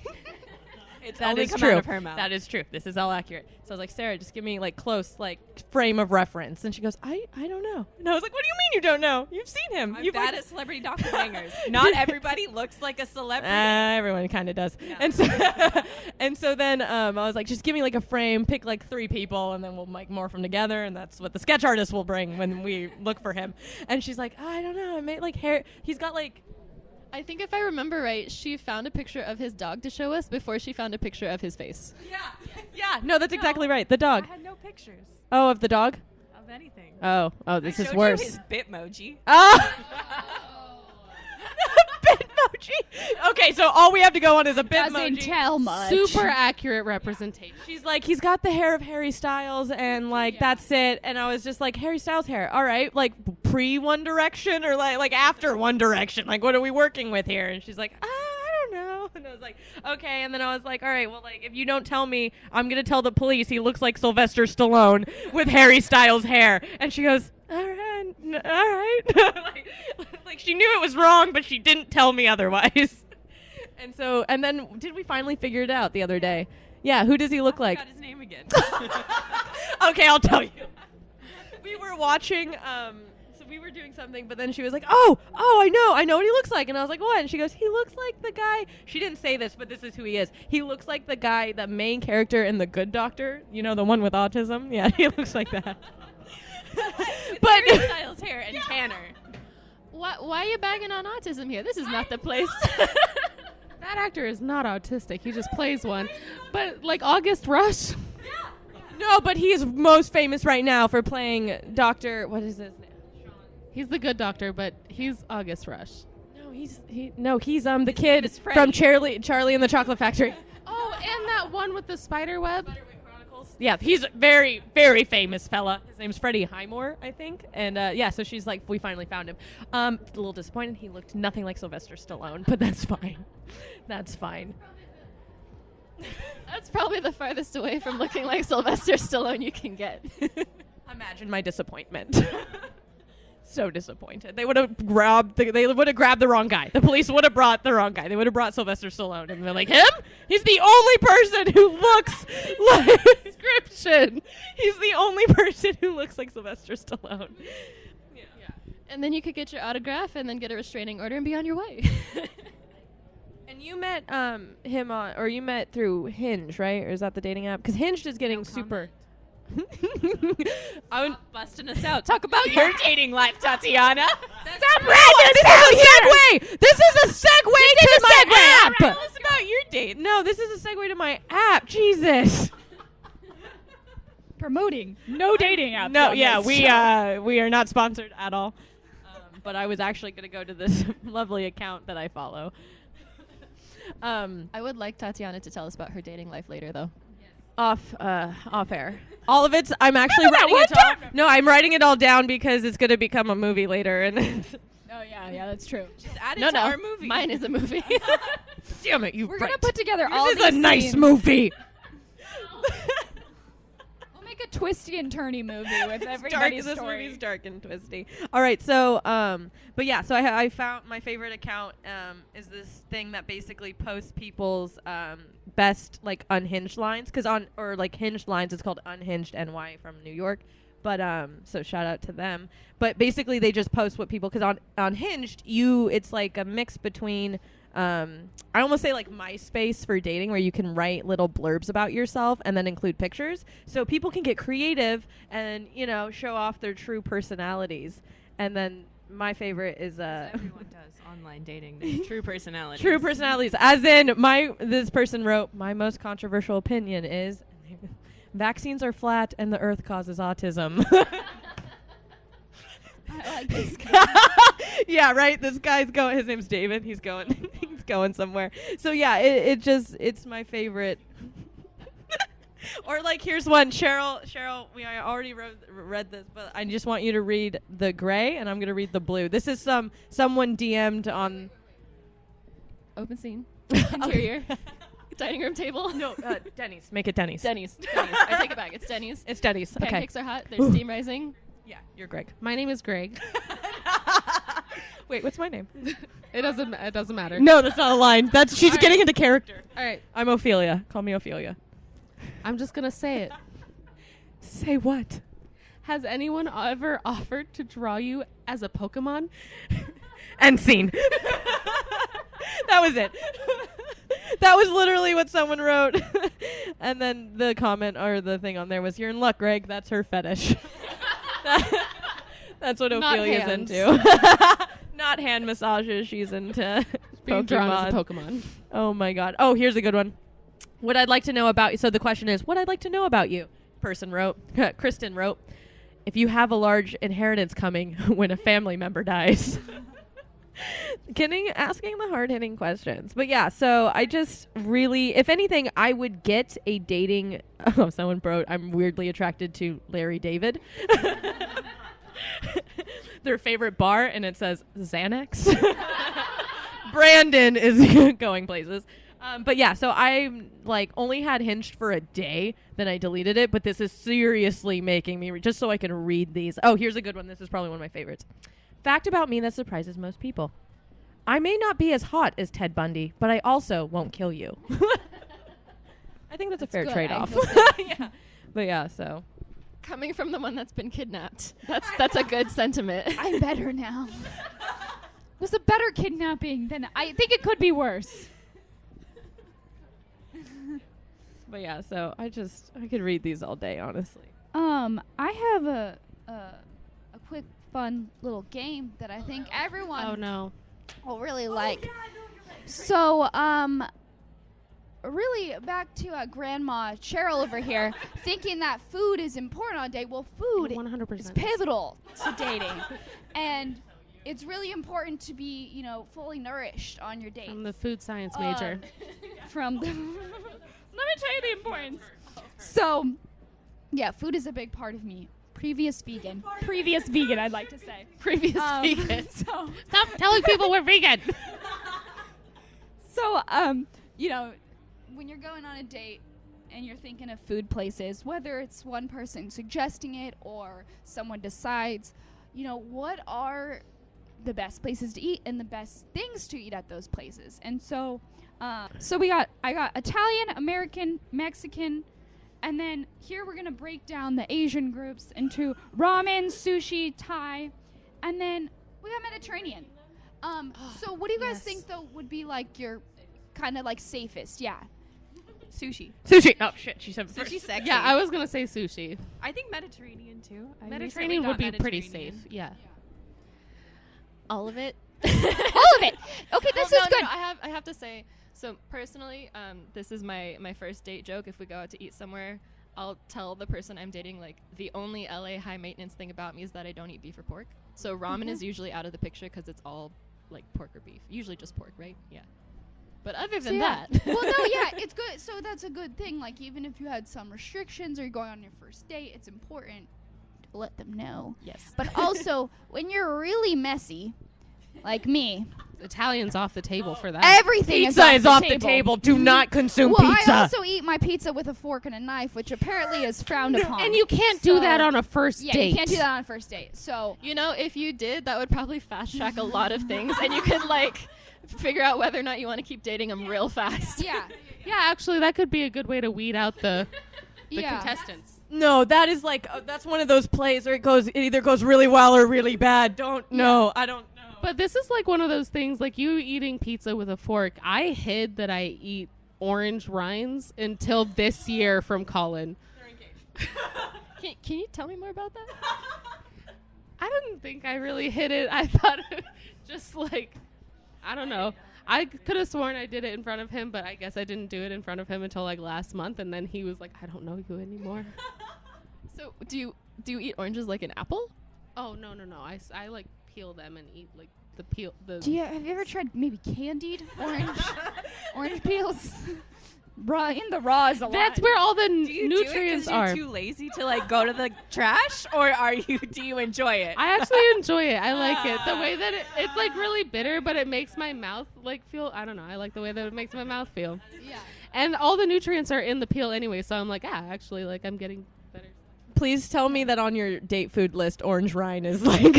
Speaker 3: It's
Speaker 1: That
Speaker 3: only
Speaker 1: is
Speaker 3: come
Speaker 1: true.
Speaker 3: out of her mouth.
Speaker 1: That is true. This is all accurate. So I was like, Sarah, just give me like close, like frame of reference. And she goes, I don't know. And I was like, what do you mean you don't know? You've seen him.
Speaker 3: I'm
Speaker 1: You've
Speaker 3: bad at celebrity doppelgangers. Not everybody looks like a celebrity.
Speaker 1: Everyone kind of does.
Speaker 3: Yeah.
Speaker 1: And so then I was like, just give me like a frame, pick like 3 people, and then we'll like morph them together, and that's what the sketch artist will bring when we look for him. And she's like, I don't know. I made like hair. He's got like.
Speaker 4: I think if I remember right, she found a picture of his dog to show us before she found a picture of his face.
Speaker 1: Yeah. No, that's exactly right. The dog.
Speaker 3: I had no pictures
Speaker 1: Oh, of the dog.
Speaker 3: of anything.
Speaker 1: Oh, this
Speaker 3: I
Speaker 1: is
Speaker 3: showed
Speaker 1: worse.
Speaker 3: You his Bitmoji.
Speaker 1: Oh. Bitmoji. Okay, so all we have to go on is a
Speaker 2: Doesn't
Speaker 1: Bitmoji.
Speaker 2: tell much.
Speaker 5: Super accurate representation.
Speaker 1: She's like, he's got the hair of Harry Styles, and like that's it. And I was just like, Harry Styles hair, all right, like pre One Direction or like after One Direction. Like, what are we working with here? And she's like, I don't know. And I was like, okay. And then I was like, all right, well, like if you don't tell me, I'm gonna tell the police he looks like Sylvester Stallone with Harry Styles hair. And she goes, all right, like she knew it was wrong, but she didn't tell me otherwise. And then did we finally figure it out the other day? Yeah, who does he look like?
Speaker 3: I forgot his name again.
Speaker 1: Okay, I'll tell you. We were watching, so we were doing something, but then she was like, oh, I know what he looks like. And I was like, what? And she goes, he looks like the guy. She didn't say this, but this is who he is. He looks like the guy, the main character in The Good Doctor. You know, the one with autism? Yeah, he looks like that.
Speaker 3: But Harry Styles hair and Tanner.
Speaker 4: Why are you bagging on autism here? This is not the place.
Speaker 5: That actor is not autistic. He just plays one. But like August Rush.
Speaker 1: No, but he is most famous right now for playing Dr. What is his name?
Speaker 5: He's the good doctor, but he's August Rush.
Speaker 1: No, he's the kid
Speaker 3: is
Speaker 1: from
Speaker 3: Freddie.
Speaker 1: Charlie and the Chocolate Factory.
Speaker 5: Oh, and that one with the spider web.
Speaker 1: Yeah, he's a very, very famous fella. His name's Freddie Highmore, I think. And so she's like, we finally found him. A little disappointed. He looked nothing like Sylvester Stallone, but that's fine. That's fine.
Speaker 4: That's probably the farthest away from looking like Sylvester Stallone you can get.
Speaker 1: Imagine my disappointment. So disappointed. They would have grabbed the wrong guy. The police would have brought the wrong guy. They would have brought Sylvester Stallone, and they're like, him? He's the only person who looks like description. He's the only person who looks like Sylvester Stallone. Yeah.
Speaker 4: And then you could get your autograph and then get a restraining order and be on your way.
Speaker 1: And you met him on, or you met through Hinge, right? Or is that the dating app? Because Hinge is getting super. I would
Speaker 3: Busting us out. Talk about your dating life, Tatiana.
Speaker 1: Stop random. This is a segue. This is a segue to my app.
Speaker 3: Tell us about your date.
Speaker 1: No, this is a segue to my app. Jesus. yeah,
Speaker 2: this
Speaker 1: we are not sponsored at all. But I was actually going to go to this lovely account that I follow.
Speaker 4: I would like Tatiana to tell us about her dating life later, though.
Speaker 1: Off air. All of it's. I'm actually writing it all. No, I'm writing it all down because it's going to become a movie later, and
Speaker 2: Oh yeah, that's true.
Speaker 3: Just add it
Speaker 4: No,
Speaker 3: to
Speaker 4: no,
Speaker 3: our movie.
Speaker 4: mine is a movie.
Speaker 1: damn it, you.
Speaker 2: We're gonna put together all
Speaker 1: This
Speaker 2: these
Speaker 1: is a nice
Speaker 2: scenes.
Speaker 1: movie.
Speaker 2: We'll make a twisty and turny movie with
Speaker 1: Dark.
Speaker 2: everybody's
Speaker 1: This
Speaker 2: story.
Speaker 1: movie's dark and twisty. All right, so but yeah, so I found my favorite account is this thing that basically posts people's best like unhinged lines, or like hinged lines. It's called Unhinged NY from New York. But so shout out to them. But basically they just post what people, because on Hinged it's like a mix between I almost say like MySpace for dating, where you can write little blurbs about yourself and then include pictures, so people can get creative and show off their true personalities. And then my favorite is
Speaker 3: Everyone does online dating. Their true personality.
Speaker 1: true personalities, as in this person wrote, my most controversial opinion is vaccines are flat and the earth causes autism.
Speaker 2: I like this guy.
Speaker 1: Yeah, right. This guy's going. His name's David. He's going. He's going somewhere. So yeah, it's my favorite. Or like, here's one. Cheryl. I already read this, but I just want you to read the gray, and I'm gonna read the blue. This is someone DM'd on.
Speaker 4: Open scene. Interior. Dining room table.
Speaker 1: No, Denny's. Make it Denny's.
Speaker 4: Denny's. I take it back. It's Denny's.
Speaker 1: It's Denny's. Okay.
Speaker 4: Pancakes are hot. There's steam rising.
Speaker 1: Yeah, you're Greg.
Speaker 5: My name is Greg.
Speaker 1: Wait, what's my name?
Speaker 5: It doesn't matter.
Speaker 1: No, that's not a line. She's
Speaker 5: All
Speaker 1: getting
Speaker 5: right.
Speaker 1: into character.
Speaker 5: All right.
Speaker 1: I'm Ophelia. Call me Ophelia.
Speaker 5: I'm just gonna say it.
Speaker 1: Say what?
Speaker 5: Has anyone ever offered to draw you as a Pokemon?
Speaker 1: End scene. That was it. That was literally what someone wrote. And then the comment or the thing on there was, you're in luck, Greg. That's her fetish. That's what
Speaker 5: Not
Speaker 1: Ophelia's
Speaker 5: hands.
Speaker 1: into. Not hand massages. She's into
Speaker 5: Being drawn as a
Speaker 1: Pokemon.
Speaker 5: Pokemon.
Speaker 1: Oh my God. Oh, here's a good one. What I'd like to know about you. So the question is, what I'd like to know about you. Person wrote, Kristen wrote, if you have a large inheritance coming when a family member dies. Asking the hard-hitting questions. But yeah, so I just really, if anything, I would get a dating. Oh, someone wrote, I'm weirdly attracted to Larry David. Their favorite bar, and it says Xanax. Brandon is going places. But yeah, so I like only had Hinged for a day, then I deleted it. But this is seriously making me just so I can read these. Oh, here's a good one. This is probably one of my favorites. Fact about me that surprises most people: I may not be as hot as Ted Bundy, but I also won't kill you. I think that's a fair
Speaker 2: good.
Speaker 1: trade-off.
Speaker 2: I
Speaker 1: Yeah, but yeah, so
Speaker 4: Coming from the one that's been kidnapped. That's a good sentiment.
Speaker 2: I'm better now. It was a better kidnapping than I think it could be worse.
Speaker 1: but yeah, so I could read these all day, honestly.
Speaker 2: I have a quick fun little game that I think everyone
Speaker 5: Oh no.
Speaker 2: will really like. So, really back to Grandma Cheryl over here, thinking that food is important on a date. Well, food
Speaker 5: 100%.
Speaker 2: is pivotal to dating, and it's really important to be, fully nourished on your date.
Speaker 5: I'm the food science major.
Speaker 2: Let me tell you the importance. So, yeah, food is a big part of me. Previous vegan, I'd like to say.
Speaker 5: Previous vegan.
Speaker 2: So,
Speaker 5: Stop telling people we're vegan.
Speaker 2: So, when you're going on a date and you're thinking of food places, whether it's one person suggesting it or someone decides, what are the best places to eat and the best things to eat at those places. And so, I got Italian, American, Mexican, and then here we're gonna break down the Asian groups into ramen, sushi, Thai, and then we got Mediterranean. So what do you guys think though would be like your kind of like safest? Yeah.
Speaker 3: Sushi.
Speaker 1: Sushi. Oh shit, she said
Speaker 3: Sushi sexy.
Speaker 5: Yeah, I was gonna say sushi.
Speaker 3: I think Mediterranean too. I
Speaker 5: Mediterranean
Speaker 3: recently
Speaker 5: would be
Speaker 3: got
Speaker 5: pretty
Speaker 3: Mediterranean.
Speaker 5: safe. Yeah.
Speaker 4: All of it.
Speaker 2: All of it. Okay, this is good.
Speaker 4: No, I have to say, so personally, this is my first date joke. If we go out to eat somewhere, I'll tell the person I'm dating, like, the only LA high maintenance thing about me is that I don't eat beef or pork. So ramen is usually out of the picture because it's all, like, pork or beef. Usually just pork, right? Yeah. But other than that.
Speaker 2: Well, no, yeah, it's good. So that's a good thing. Like, even if you had some restrictions or you're going on your first date, it's important to let them know.
Speaker 4: Yes.
Speaker 2: But also, when you're really messy, like me,
Speaker 5: Italian's off the table for that.
Speaker 2: everything
Speaker 1: Pizza
Speaker 2: is off the table.
Speaker 1: Do not consume
Speaker 2: Well,
Speaker 1: pizza.
Speaker 2: I also eat my pizza with a fork and a knife, which apparently is frowned upon.
Speaker 5: And you can't do that on a first
Speaker 2: Yeah,
Speaker 5: date.
Speaker 2: you can't do that on a first date. So
Speaker 4: You know, if you did, that would probably fast track a lot of things, and you could, like, figure out whether or not you want to keep dating them real fast.
Speaker 2: yeah,
Speaker 5: Yeah, actually, that could be a good way to weed out the
Speaker 2: yeah.
Speaker 5: contestants.
Speaker 1: No, that is like that's one of those plays where it either goes really well or really bad. Don't know. I don't know.
Speaker 5: But this is like one of those things, like you eating pizza with a fork. I hid that I eat orange rinds until this year from Colin.
Speaker 4: Can you tell me more about that?
Speaker 5: I didn't think I really hid it. I thought it just like, I don't know. I could have sworn I did it in front of him, but I guess I didn't do it in front of him until like last month. And then he was like, I don't know you anymore.
Speaker 4: So do you eat oranges like an apple?
Speaker 5: Oh, no. I like peel them and eat like the peel.
Speaker 2: Have you ever tried maybe candied orange peels? Raw in the raw is a lot.
Speaker 5: That's where all the
Speaker 3: Do you
Speaker 5: nutrients
Speaker 3: do it 'cause
Speaker 5: are.
Speaker 3: you're too lazy to like go to the trash, or do you enjoy it?
Speaker 5: I actually enjoy it. I like it. The way that it's like really bitter, but it makes my mouth like feel, I don't know. I like the way that it makes my mouth feel.
Speaker 2: Yeah.
Speaker 5: And all the nutrients are in the peel anyway, so I'm like, actually, like I'm getting better.
Speaker 1: Please tell me that on your date food list, orange rind is like.
Speaker 2: No.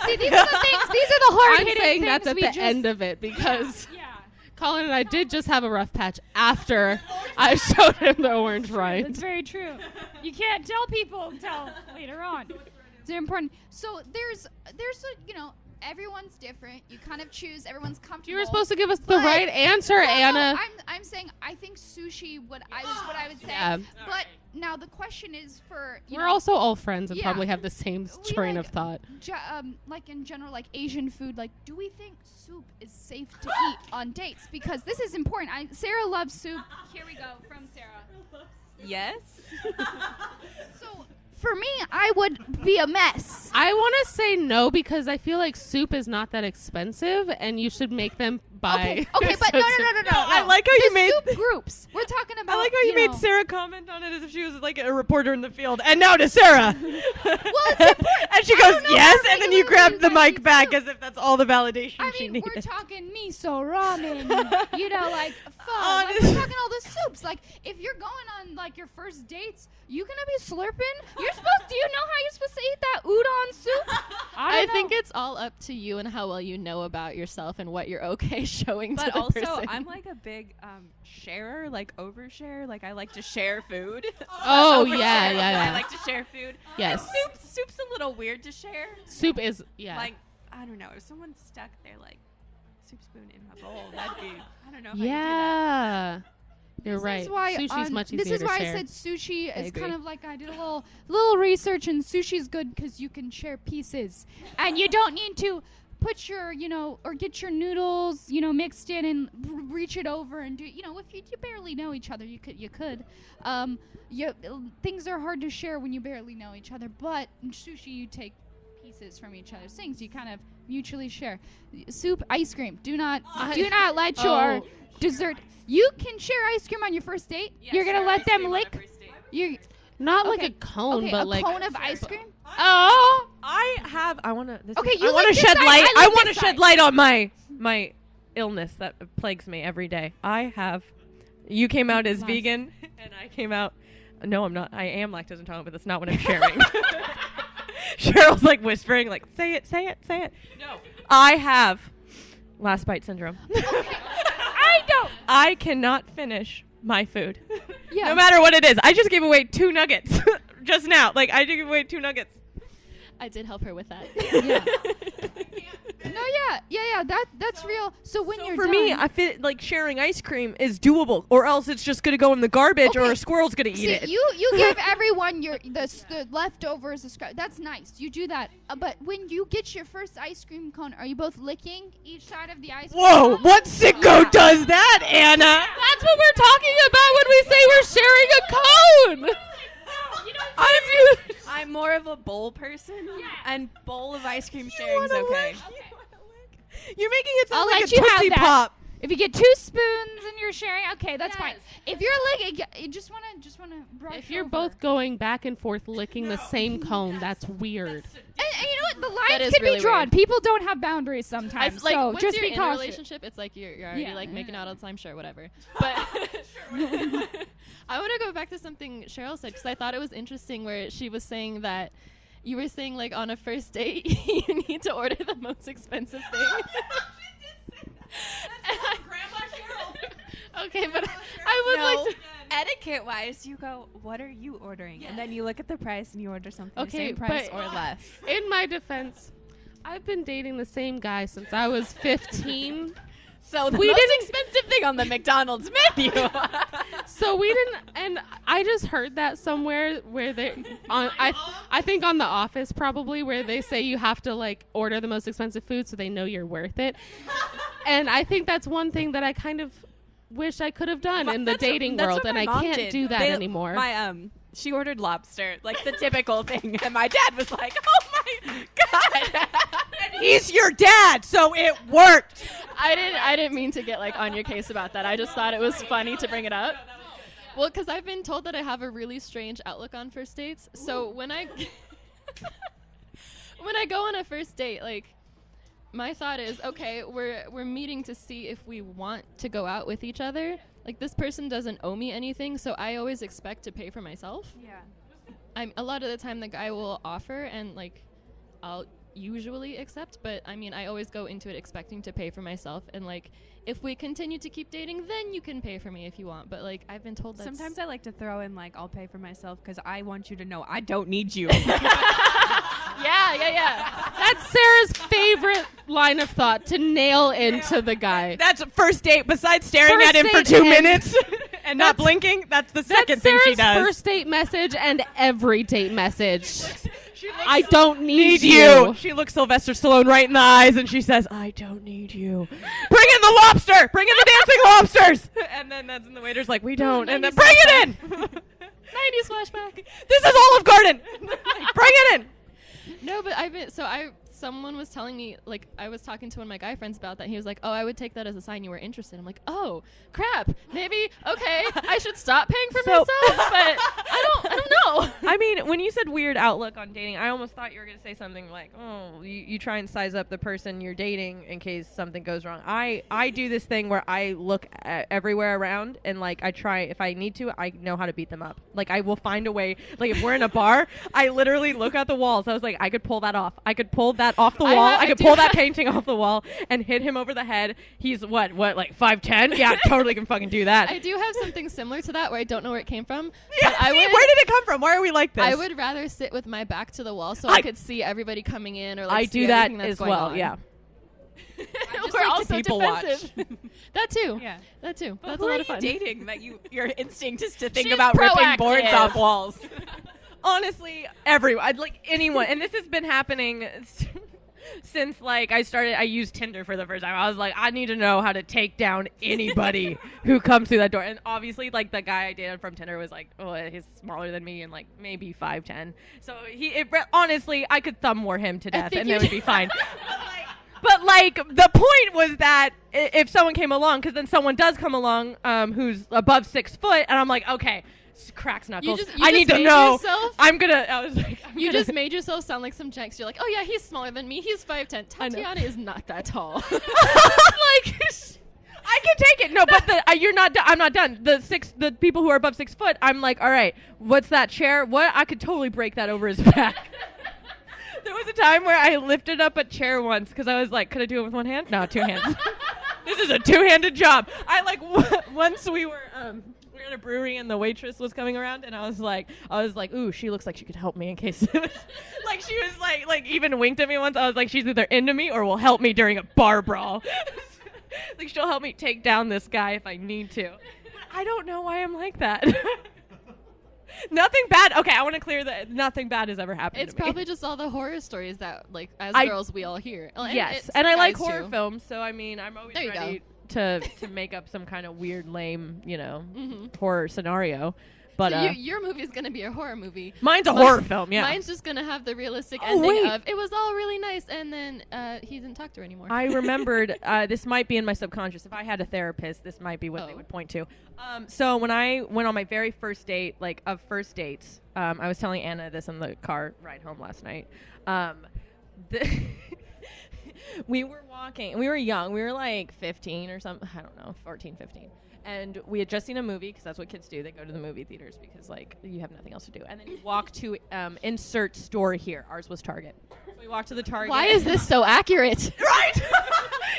Speaker 2: See, these are the things. These are the hard
Speaker 5: I'm
Speaker 2: hitting
Speaker 5: saying
Speaker 2: things
Speaker 5: that's at
Speaker 2: we
Speaker 5: the
Speaker 2: just,
Speaker 5: end of it because
Speaker 2: Yeah.
Speaker 5: Colin and I did just have a rough patch after I showed him the orange rind.
Speaker 2: That's very true. You can't tell people until later on. It's important. So there's everyone's different. You kind of choose. Everyone's comfortable.
Speaker 5: You were supposed to give us the
Speaker 2: But-
Speaker 5: right answer,
Speaker 2: No,
Speaker 5: Anna.
Speaker 2: I'm saying I think sushi. What I would say.
Speaker 5: Yeah.
Speaker 2: But now the question is for
Speaker 5: We're also all friends and
Speaker 2: Yeah.
Speaker 5: probably have the same
Speaker 2: We
Speaker 5: train
Speaker 2: like-
Speaker 5: of thought.
Speaker 2: like in general, like Asian food. Like, do we think soup is safe to eat on dates? Because this is important. Sarah loves soup. Here we go from Sarah.
Speaker 3: Yes.
Speaker 2: So for me, I would be a mess.
Speaker 5: I want to say no because I feel like soup is not that expensive and you should make them buy.
Speaker 2: Okay, but no.
Speaker 1: I like how you made.
Speaker 2: soup groups. We're talking about.
Speaker 1: I like how you made
Speaker 2: know-
Speaker 1: Sarah comment on it as if she was like a reporter in the field. And now to Sarah.
Speaker 2: Well, it's important.
Speaker 1: And she
Speaker 2: I
Speaker 1: goes,
Speaker 2: don't know
Speaker 1: yes,
Speaker 2: how
Speaker 1: and then you
Speaker 2: regularly
Speaker 1: grabbed the
Speaker 2: you guys
Speaker 1: mic
Speaker 2: eat
Speaker 1: back
Speaker 2: soup.
Speaker 1: as if that's all the validation
Speaker 2: I
Speaker 1: she
Speaker 2: mean,
Speaker 1: needed.
Speaker 2: we're talking miso ramen, like pho. Like,
Speaker 1: Honest-
Speaker 2: we're talking all the soups. Like, if you're going on like your first dates, you gonna be slurping. You're supposed. Do you know how you're supposed to eat that udon soup?
Speaker 4: I
Speaker 2: don't
Speaker 4: think
Speaker 2: know.
Speaker 4: it's all up to you and how well you know about yourself and what you're okay showing to
Speaker 3: But
Speaker 4: the
Speaker 3: also,
Speaker 4: person.
Speaker 3: I'm like a big sharer, like overshare. Like I like to share food.
Speaker 5: Oh,
Speaker 3: Overshare,
Speaker 5: yeah,
Speaker 3: like,
Speaker 5: yeah.
Speaker 3: I like to share food.
Speaker 5: Yes.
Speaker 3: And soup's a little weird to share.
Speaker 5: Soup is, yeah.
Speaker 3: Like I don't know, if someone stuck their like soup spoon in a bowl, that'd be I don't know. How you do that.
Speaker 5: Yeah. You're
Speaker 2: This
Speaker 5: right.
Speaker 2: is why
Speaker 5: Sushi's much easier
Speaker 2: This is
Speaker 5: to
Speaker 2: why
Speaker 5: share.
Speaker 2: I said sushi is
Speaker 4: agree.
Speaker 2: kind of like I did a little research, and sushi's good because you can share pieces, and you don't need to put your or get your noodles mixed in and reach it over and do if you barely know each other you could things are hard to share when you barely know each other, but in sushi you take pieces from each other's things, you kind of mutually share. Soup, ice cream, do not let your dessert. You can share ice cream on your first date. You're gonna let them lick. You
Speaker 5: Not like
Speaker 2: okay.
Speaker 5: a cone,
Speaker 2: okay,
Speaker 5: but
Speaker 2: a
Speaker 5: like.
Speaker 2: cone of ice cream.
Speaker 1: Oh, I want to.
Speaker 2: Okay,
Speaker 1: I
Speaker 2: you
Speaker 1: want
Speaker 2: lick
Speaker 1: to
Speaker 2: this
Speaker 1: shed
Speaker 2: side,
Speaker 1: light.
Speaker 2: I
Speaker 1: I
Speaker 2: lick
Speaker 1: want to
Speaker 2: this
Speaker 1: shed
Speaker 2: side.
Speaker 1: light on my illness that plagues me every day. I have. You came out as vegan, and I came out. No, I'm not. I am lactose intolerant, but that's not what I'm sharing. Cheryl's like whispering, like, say it. No, I have last bite syndrome.
Speaker 2: I don't.
Speaker 1: I cannot finish my food.
Speaker 2: Yeah.
Speaker 1: No matter what it is. I just gave away 2 nuggets just now. Like, I did give away 2 nuggets.
Speaker 4: I did help her with that.
Speaker 2: Yeah. No, yeah. That's real. So when you're
Speaker 1: For
Speaker 2: done,
Speaker 1: me, I feel like sharing ice cream is doable, or else it's just gonna go in the garbage, or
Speaker 2: Okay.
Speaker 1: a squirrel's gonna eat
Speaker 2: see,
Speaker 1: it.
Speaker 2: you give everyone the leftovers. That's nice. You do that. But when you get your first ice cream cone, are you both licking each side of the ice cream
Speaker 1: Whoa!
Speaker 2: cone?
Speaker 1: What sicko does that, Anna?
Speaker 5: That's what we're talking about when we say we're sharing a cone.
Speaker 3: I'm more of a bowl person, and bowl of ice cream sharing's okay.
Speaker 1: You're making it sound
Speaker 2: I'll
Speaker 1: like
Speaker 2: let
Speaker 1: a
Speaker 2: you have
Speaker 1: Tootsie
Speaker 2: that.
Speaker 1: Pop.
Speaker 2: If you get 2 spoons and you're sharing, okay, that's fine. If you're licking, you just wanna brush.
Speaker 5: If you're
Speaker 2: over.
Speaker 5: both going back and forth licking the same cone, that's weird.
Speaker 2: And you know what? The
Speaker 4: That
Speaker 2: lines
Speaker 4: is
Speaker 2: can
Speaker 4: really
Speaker 2: be drawn.
Speaker 4: weird.
Speaker 2: People don't have boundaries sometimes.
Speaker 4: like
Speaker 2: so
Speaker 4: once
Speaker 2: just
Speaker 4: you're
Speaker 2: be
Speaker 4: in a
Speaker 2: cautious.
Speaker 4: relationship, it's like you're already
Speaker 2: Yeah.
Speaker 4: like making out all the time, sure, whatever. But I want to go back to something Cheryl said because I thought it was interesting where she was saying that you were saying like on a first date you need to order the most expensive thing.
Speaker 1: Grandma Cheryl.
Speaker 5: Okay, but I would like to.
Speaker 3: Etiquette-wise, you go, what are you ordering? And then you look at the price and you order something the
Speaker 5: Okay,
Speaker 3: same price
Speaker 5: but
Speaker 3: or less.
Speaker 5: In my defense, I've been dating the same guy since I was 15.
Speaker 3: So the
Speaker 5: We
Speaker 3: most
Speaker 5: didn't-
Speaker 3: expensive thing on the McDonald's menu.
Speaker 5: So we didn't, and I just heard that somewhere where they, I think on The Office probably, where they say you have to like order the most expensive food so they know you're worth it. And I think that's one thing that I kind of wish I could have done in the dating world, and I can't do that anymore.
Speaker 3: My she ordered lobster, like the typical thing, and my dad was like, "Oh my god!" And he's your dad, so it worked.
Speaker 4: I didn't mean to get like on your case about that. I just thought it was funny to bring it up. Well, because I've been told that I have a really strange outlook on first dates. So when I go on a first date, like my thought is, okay, we're meeting to see if we want to go out with each other. Like this person doesn't owe me anything, so I always expect to pay for myself.
Speaker 3: Yeah.
Speaker 4: A lot of the time the guy will offer and like I'll usually accept, but I mean I always go into it expecting to pay for myself, and like if we continue to keep dating then you can pay for me if you want, but like I've been told that
Speaker 3: Sometimes I like to throw in like I'll pay for myself because I want you to know I don't need you.
Speaker 4: yeah.
Speaker 5: That's Sarah's favorite line of thought, to nail into the guy.
Speaker 1: That's a first date. Besides staring
Speaker 5: First
Speaker 1: at him for
Speaker 5: date
Speaker 1: 2
Speaker 5: and-
Speaker 1: minutes and not blinking, that's the second
Speaker 5: That's
Speaker 1: thing she
Speaker 5: Sarah's
Speaker 1: does.
Speaker 5: first date message and every date message.
Speaker 1: She looks
Speaker 5: I don't need
Speaker 1: you.
Speaker 5: you.
Speaker 1: She looks Sylvester Stallone right in the eyes and she says, "I don't need you. Bring in the lobster. Bring in the dancing lobsters." And then that's when the waiter's like, "We don't." And then bring it in.
Speaker 4: 90s flashback.
Speaker 1: This is Olive Garden. Bring it in.
Speaker 4: No, but someone was telling me, like, I was talking to one of my guy friends about that. He was like, "Oh, I would take that as a sign you were interested." I'm like, "Oh, crap. Maybe, okay, I should stop paying for myself." But I don't know.
Speaker 1: I mean, when you said weird outlook on dating, I almost thought you were going to say something like, "Oh, you try and size up the person you're dating in case something goes wrong." I do this thing where I look everywhere around and, like, I try, if I need to, I know how to beat them up. Like, I will find a way. Like, if we're in a bar, I literally look at the walls. I was like, I could pull that off. I could pull that off the wall. I could pull that painting off the wall and hit him over the head. He's what, like 5'10"? Yeah, totally can fucking do that.
Speaker 4: I do have something similar to that where I don't know where it came from.
Speaker 1: Yeah,
Speaker 4: but
Speaker 1: where did it come from? Why are we like this?
Speaker 4: I would rather sit with my back to the wall so I could see everybody coming in, or like
Speaker 1: I
Speaker 4: see
Speaker 1: do that
Speaker 4: everything that's
Speaker 1: as
Speaker 4: going
Speaker 1: well,
Speaker 4: on.
Speaker 1: yeah.
Speaker 4: We're
Speaker 3: like to
Speaker 4: also
Speaker 3: people
Speaker 4: defensive. That too.
Speaker 3: Yeah.
Speaker 4: That too.
Speaker 3: But
Speaker 4: That's
Speaker 3: who
Speaker 4: a
Speaker 3: are
Speaker 4: lot of
Speaker 3: you
Speaker 4: fun.
Speaker 3: dating that your instinct is to think
Speaker 4: She's
Speaker 3: about ripping boards
Speaker 4: proactive.
Speaker 3: off walls?
Speaker 1: Honestly, everyone, I'd like anyone, and this has been happening since like I used Tinder for the first time. I was like, I need to know how to take down anybody who comes through that door. And obviously, like the guy I dated from Tinder was like, oh, he's smaller than me and like maybe 5'10". So honestly, I could thumb war him to death and it would be fine. But like the point was that if someone came along, because then someone does come along who's above 6 foot, and I'm like, okay. Cracks knuckles.
Speaker 4: You
Speaker 1: I need
Speaker 4: just
Speaker 1: to
Speaker 4: made
Speaker 1: know.
Speaker 4: yourself-
Speaker 1: I was like,
Speaker 4: You just made yourself sound like some janks. You're like, "Oh yeah, he's smaller than me. He's 5'10".
Speaker 1: I know.
Speaker 4: Tatiana is not that tall.
Speaker 1: like, I can take it. No, but you're not. I'm not done. The people who are above 6 foot. I'm like, all right. What's that chair? What? I could totally break that over his back. There was a time where I lifted up a chair once because I was like, could I do it with one hand? No, 2 hands. This is a 2-handed job. I like once we were at a brewery and the waitress was coming around and I was like, ooh, she looks like she could help me in case it was like she was like even winked at me once. I was like, she's either into me or will help me during a bar brawl. Like she'll help me take down this guy if I need to. I don't know why I'm like that. Nothing bad. Okay, I want to clear that nothing bad has ever happened
Speaker 4: It's
Speaker 1: to me.
Speaker 4: probably just all the horror stories that, like, as girls, we all hear. Well,
Speaker 1: Yes, and I like
Speaker 4: guys
Speaker 1: horror
Speaker 4: too.
Speaker 1: films, so I mean, I'm always
Speaker 4: There you
Speaker 1: ready to make up some kind of weird, lame, horror scenario. But
Speaker 4: So your movie is gonna be a horror movie.
Speaker 1: mine's a horror film. Yeah.
Speaker 4: Mine's just gonna have the realistic
Speaker 1: Oh,
Speaker 4: ending
Speaker 1: wait.
Speaker 4: of it was all really nice, and then he didn't talk to her anymore.
Speaker 1: I remembered, this might be in my subconscious. If I had a therapist, this might be what they would point to. So when I went on my very first date, like of first dates, I was telling Anna this on the car ride home last night. We were walking, and we were young. We were like 15 or something. I don't know, 14, 15. And we had just seen a movie, because that's what kids do. They go to the movie theaters because, like, you have nothing else to do. And then you walk to insert store here. Ours was Target. So we walked to the Target.
Speaker 4: Why is this so accurate?
Speaker 1: Right?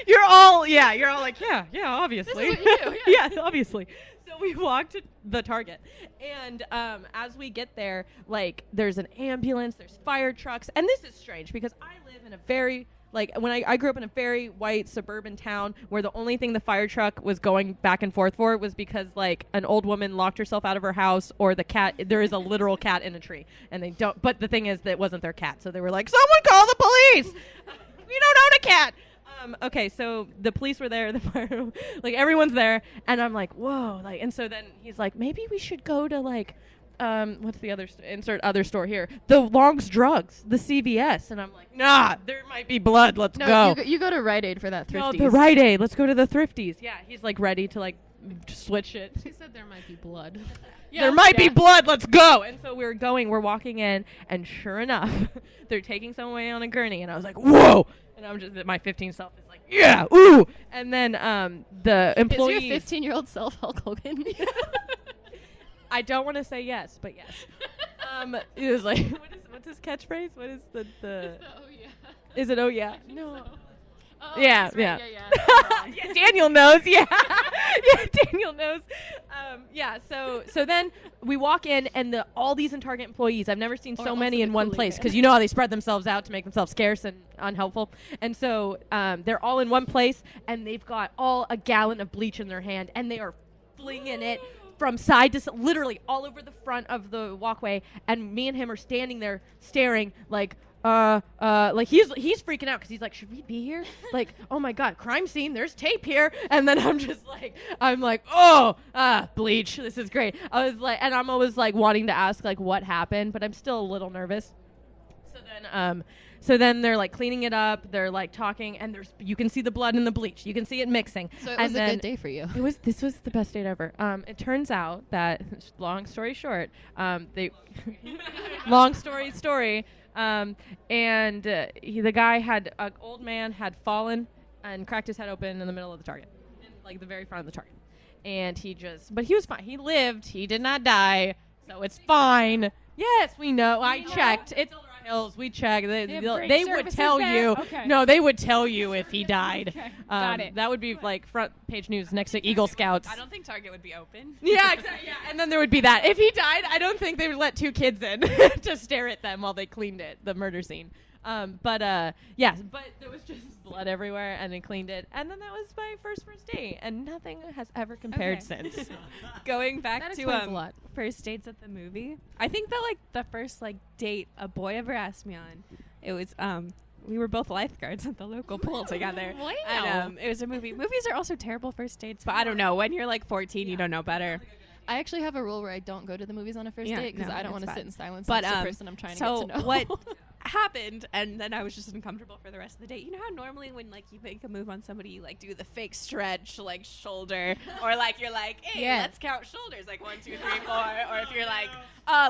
Speaker 1: You're all like, yeah, obviously.
Speaker 4: This is what you do,
Speaker 1: yeah, obviously. So we walked to the Target. And as we get there, like, there's an ambulance, there's fire trucks. And this is strange because I live in a very... Like, when I grew up in a very white suburban town where the only thing the fire truck was going back and forth for was because, like, an old woman locked herself out of her house, or the cat, there is a literal cat in a tree. And they don't, but the thing is that it wasn't their cat. So they were like, someone call the police! We don't own a cat! Okay, so the police were there, the fire, like, everyone's there. And I'm like, whoa. Like, and so then he's like, maybe we should go to, like, what's the other insert other store here? The Long's Drugs, the CVS. And I'm like, nah, there might be blood. Let's go.
Speaker 4: You go to Rite Aid for that
Speaker 1: No,
Speaker 4: Thrifties.
Speaker 1: the Rite Aid. Let's go to the Thrifties. Yeah, he's like ready to like switch it.
Speaker 5: She said there might be blood.
Speaker 1: There might be blood. Let's go. And so we're walking in, and sure enough, they're taking someone away on a gurney. And I was like, whoa. And I'm just, my 15 self is like, yeah, ooh. And then the employees.
Speaker 4: Is your 15-year-old self Hulk Hogan?
Speaker 1: I don't want to say yes, but yes. It was like, what's his catchphrase? What is the
Speaker 5: Oh yeah.
Speaker 1: Is it oh yeah? No.
Speaker 5: Oh,
Speaker 1: Yeah,
Speaker 5: that's right.
Speaker 1: yeah.
Speaker 5: Yeah.
Speaker 1: Daniel knows. Yeah. Yeah, Daniel knows. Yeah, so then we walk in, and all these in Target employees, I've never seen so many in one place, because you know how they spread themselves out to make themselves scarce and unhelpful. And so they're all in one place, and they've got all a gallon of bleach in their hand, and they are flinging it from side to literally all over the front of the walkway. And me and him are standing there staring like he's freaking out because he's like, should we be here? Like, oh my god, crime scene, there's tape here. And then I'm like, bleach, this is great. I was like, and I'm always like wanting to ask like what happened, but I'm still a little nervous. So then they're like cleaning it up, they're like talking, and you can see the blood in the bleach, you can see it mixing.
Speaker 4: So it was a good day for you.
Speaker 1: This was the best date ever. It turns out that, long story short, long story, and the guy an old man had fallen and cracked his head open in the middle of the Target, in, like the very front of the Target. And but he was fine. He lived. He did not die, so it's fine. Yes, we know. I checked. It's Hills. We checked. They would tell you.
Speaker 3: Okay.
Speaker 1: No, they would tell you if he died.
Speaker 3: Okay. Got it.
Speaker 1: That would be like front page news next to Eagle Scouts.
Speaker 3: I don't think Target would be open.
Speaker 1: Yeah, exactly. Yeah, and then there would be that. If he died, I don't think they would let two kids in to stare at them while they cleaned it, the murder scene. But there was just blood everywhere, and they cleaned it, and then that was my first date, and nothing has ever compared since.
Speaker 3: Going back
Speaker 5: That
Speaker 3: to
Speaker 5: explains a lot.
Speaker 3: first dates at the movie, I think that like the first like date a boy ever asked me on, it was we were both lifeguards at the local pool together.
Speaker 5: Wow.
Speaker 3: And it was a movie. Movies are also terrible first dates, but I don't know. When you're like 14, you don't know better.
Speaker 4: I actually have a rule where I don't go to the movies on a first
Speaker 3: Yeah,
Speaker 4: date because
Speaker 3: no,
Speaker 4: I don't
Speaker 3: it's
Speaker 4: want to
Speaker 3: bad.
Speaker 4: sit in silence
Speaker 3: But,
Speaker 4: next to the person I'm trying
Speaker 3: so
Speaker 4: to get to know.
Speaker 3: what happened, and then I was just uncomfortable for the rest of the date. You know how normally when like you make a move on somebody, you like do the fake stretch, like shoulder, or like you're like, hey,
Speaker 2: Yeah.
Speaker 3: let's count shoulders, like 1, 2, 3, 4, or if you're like,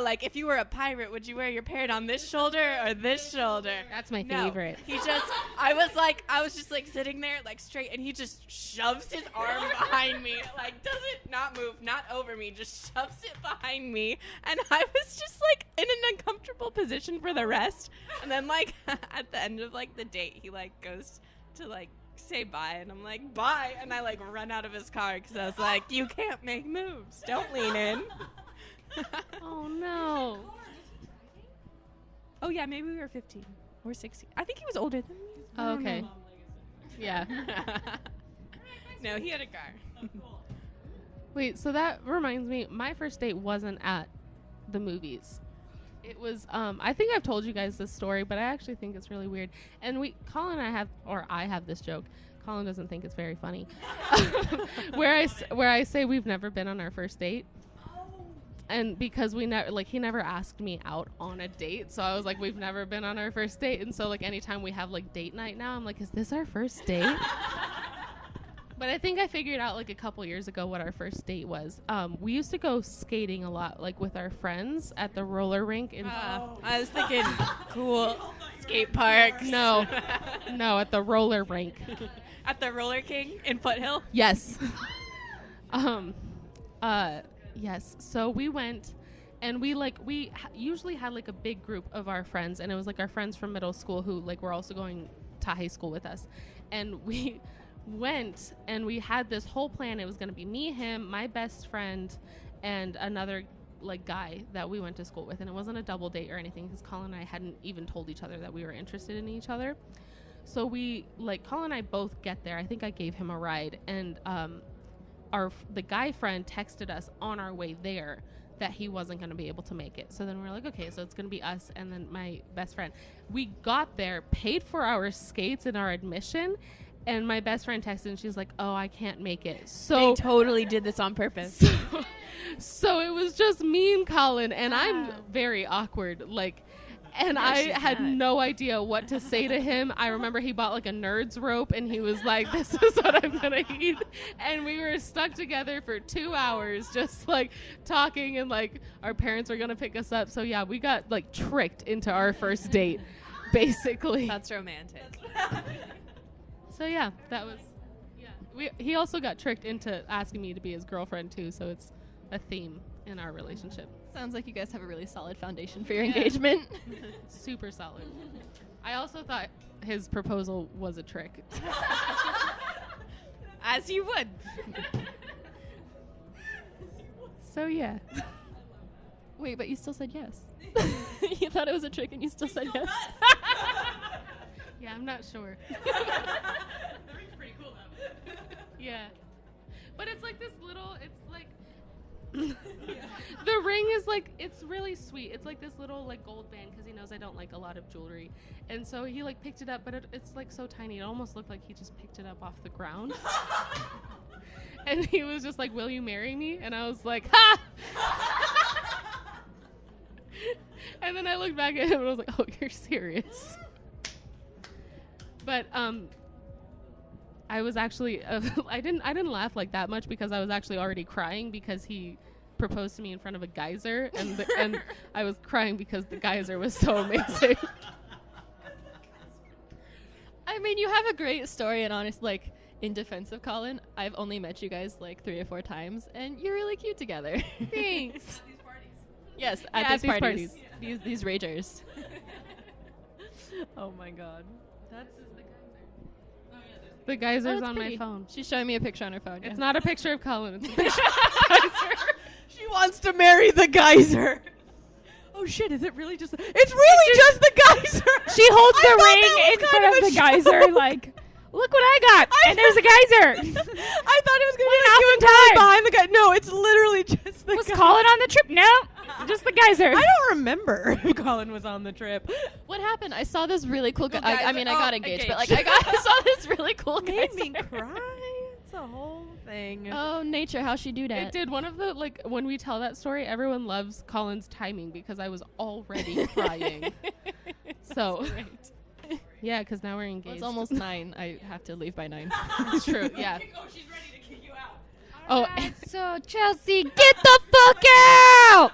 Speaker 3: like if you were a pirate, would you wear your parrot on this shoulder or this shoulder?
Speaker 5: That's my
Speaker 3: No.
Speaker 5: favorite.
Speaker 3: He just, I was just like sitting there like straight, and he just shoves his arm behind me, like doesn't not move, not over me, just shoves it behind me, and I was just like in an uncomfortable position for the rest. And then like at the end of like the date, he like goes to like say bye, and I'm like, bye, and I like run out of his car because I was like, you can't make moves, don't lean in.
Speaker 5: Oh no.
Speaker 3: Oh yeah, maybe we were 15 or 16. I think he was older than me.
Speaker 5: Oh, okay. Yeah.
Speaker 3: No, he had a car.
Speaker 5: Wait, so that reminds me, my first date wasn't at the movies. It was, I think I've told you guys this story, but I actually think it's really weird. And I have this joke. Colin doesn't think it's very funny. where I say we've never been on our first date. And because we never, like, he never asked me out on a date. So I was like, we've never been on our first date. And so, like, anytime we have, like, date night now, I'm like, is this our first date? But I think I figured out, like, a couple years ago what our first date was. We used to go skating a lot, like, with our friends at the roller rink.
Speaker 3: I was thinking cool skate park.
Speaker 5: No, at the roller rink.
Speaker 3: At the Roller King in Foothill?
Speaker 5: Yes. Yes. So we went, and we usually had like a big group of our friends, and it was like our friends from middle school who like were also going to high school with us, and we went and we had this whole plan. It was going to be me, him, my best friend, and another like guy that we went to school with, and it wasn't a double date or anything because Colin and I hadn't even told each other that we were interested in each other. So Colin and I both get there. I think I gave him a ride, and the guy friend texted us on our way there that he wasn't going to be able to make it. So then we're like, okay, so it's going to be us and then my best friend. We got there, paid for our skates and our admission, and my best friend texted and she's like, oh, I can't make it. So
Speaker 3: they totally did this on purpose.
Speaker 5: So it was just me and Colin, and I'm very awkward, like, and yeah, I had no idea what to say to him. I remember he bought like a nerd's rope, and he was like, this is what I'm gonna eat. And we were stuck together for 2 hours just like talking, and like our parents were gonna pick us up. So yeah, we got like tricked into our first date, basically.
Speaker 3: That's romantic.
Speaker 5: So yeah, that was, yeah. He also got tricked into asking me to be his girlfriend too, so it's a theme in our relationship.
Speaker 4: Sounds like you guys have a really solid foundation for your engagement.
Speaker 5: Super solid. I also thought his proposal was a trick.
Speaker 3: As you would.
Speaker 5: So yeah.
Speaker 4: Wait, but you still said yes. You thought it was a trick and you still said yes?
Speaker 5: Yeah, I'm not sure. The ring's pretty cool though. Yeah. But it's like this little, it's like, the ring is like, it's really sweet. It's like this little like gold band because he knows I don't like a lot of jewelry, and so he like picked it up, but it's like so tiny. It almost looked like he just picked it up off the ground. And he was just like, will you marry me? And I was like, ha. And then I looked back at him and I was like, oh, you're serious. But I was actually I didn't laugh like that much because I was actually already crying because he proposed to me in front of a geyser, and I was crying because the geyser was so amazing.
Speaker 4: I mean, you have a great story, and honest, like, in defense of Colin, I've only met you guys like 3 or 4 times, and you're really cute together.
Speaker 5: Thanks.
Speaker 4: Yes, at these parties. Yeah. These ragers.
Speaker 3: Oh my god.
Speaker 5: That's the geyser's on
Speaker 4: pretty.
Speaker 5: my phone.
Speaker 4: She's showing me a picture on her phone.
Speaker 5: It's not a picture of Colin. It's a picture of the geyser.
Speaker 3: She wants to marry the geyser. Oh shit, is it really just... It's really just the geyser!
Speaker 6: She holds the ring in front of the geyser like, look what I got! And there's a geyser!
Speaker 3: I thought it was going to be like you and Colin behind the geyser. No, it's literally just the
Speaker 6: geyser. Was Colin on the trip? No, just the geyser.
Speaker 3: I don't remember if Colin was on the trip.
Speaker 4: What happened? I saw this really cool guy. I mean, I got engaged, but like I saw this really cool guy.
Speaker 3: Made me cry. It's a whole thing.
Speaker 4: Oh, nature, how she do that?
Speaker 5: It did. One of the, like, when we tell that story, everyone loves Colin's timing because I was already crying. So, yeah, because now we're engaged.
Speaker 4: Well, it's almost 9. I have to leave by 9.
Speaker 5: It's true, yeah.
Speaker 3: Oh, she's ready to kick you out.
Speaker 6: Oh, so Chelsey, get the fuck out!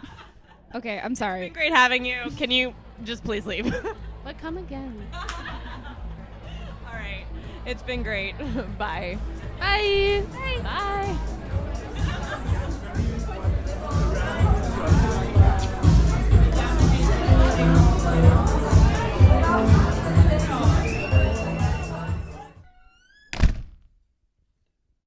Speaker 6: Okay, I'm sorry.
Speaker 3: It's been great having you. Can you just please leave?
Speaker 5: But come again.
Speaker 3: All right. It's been great. Bye.
Speaker 5: Bye.
Speaker 6: Bye.
Speaker 3: Bye.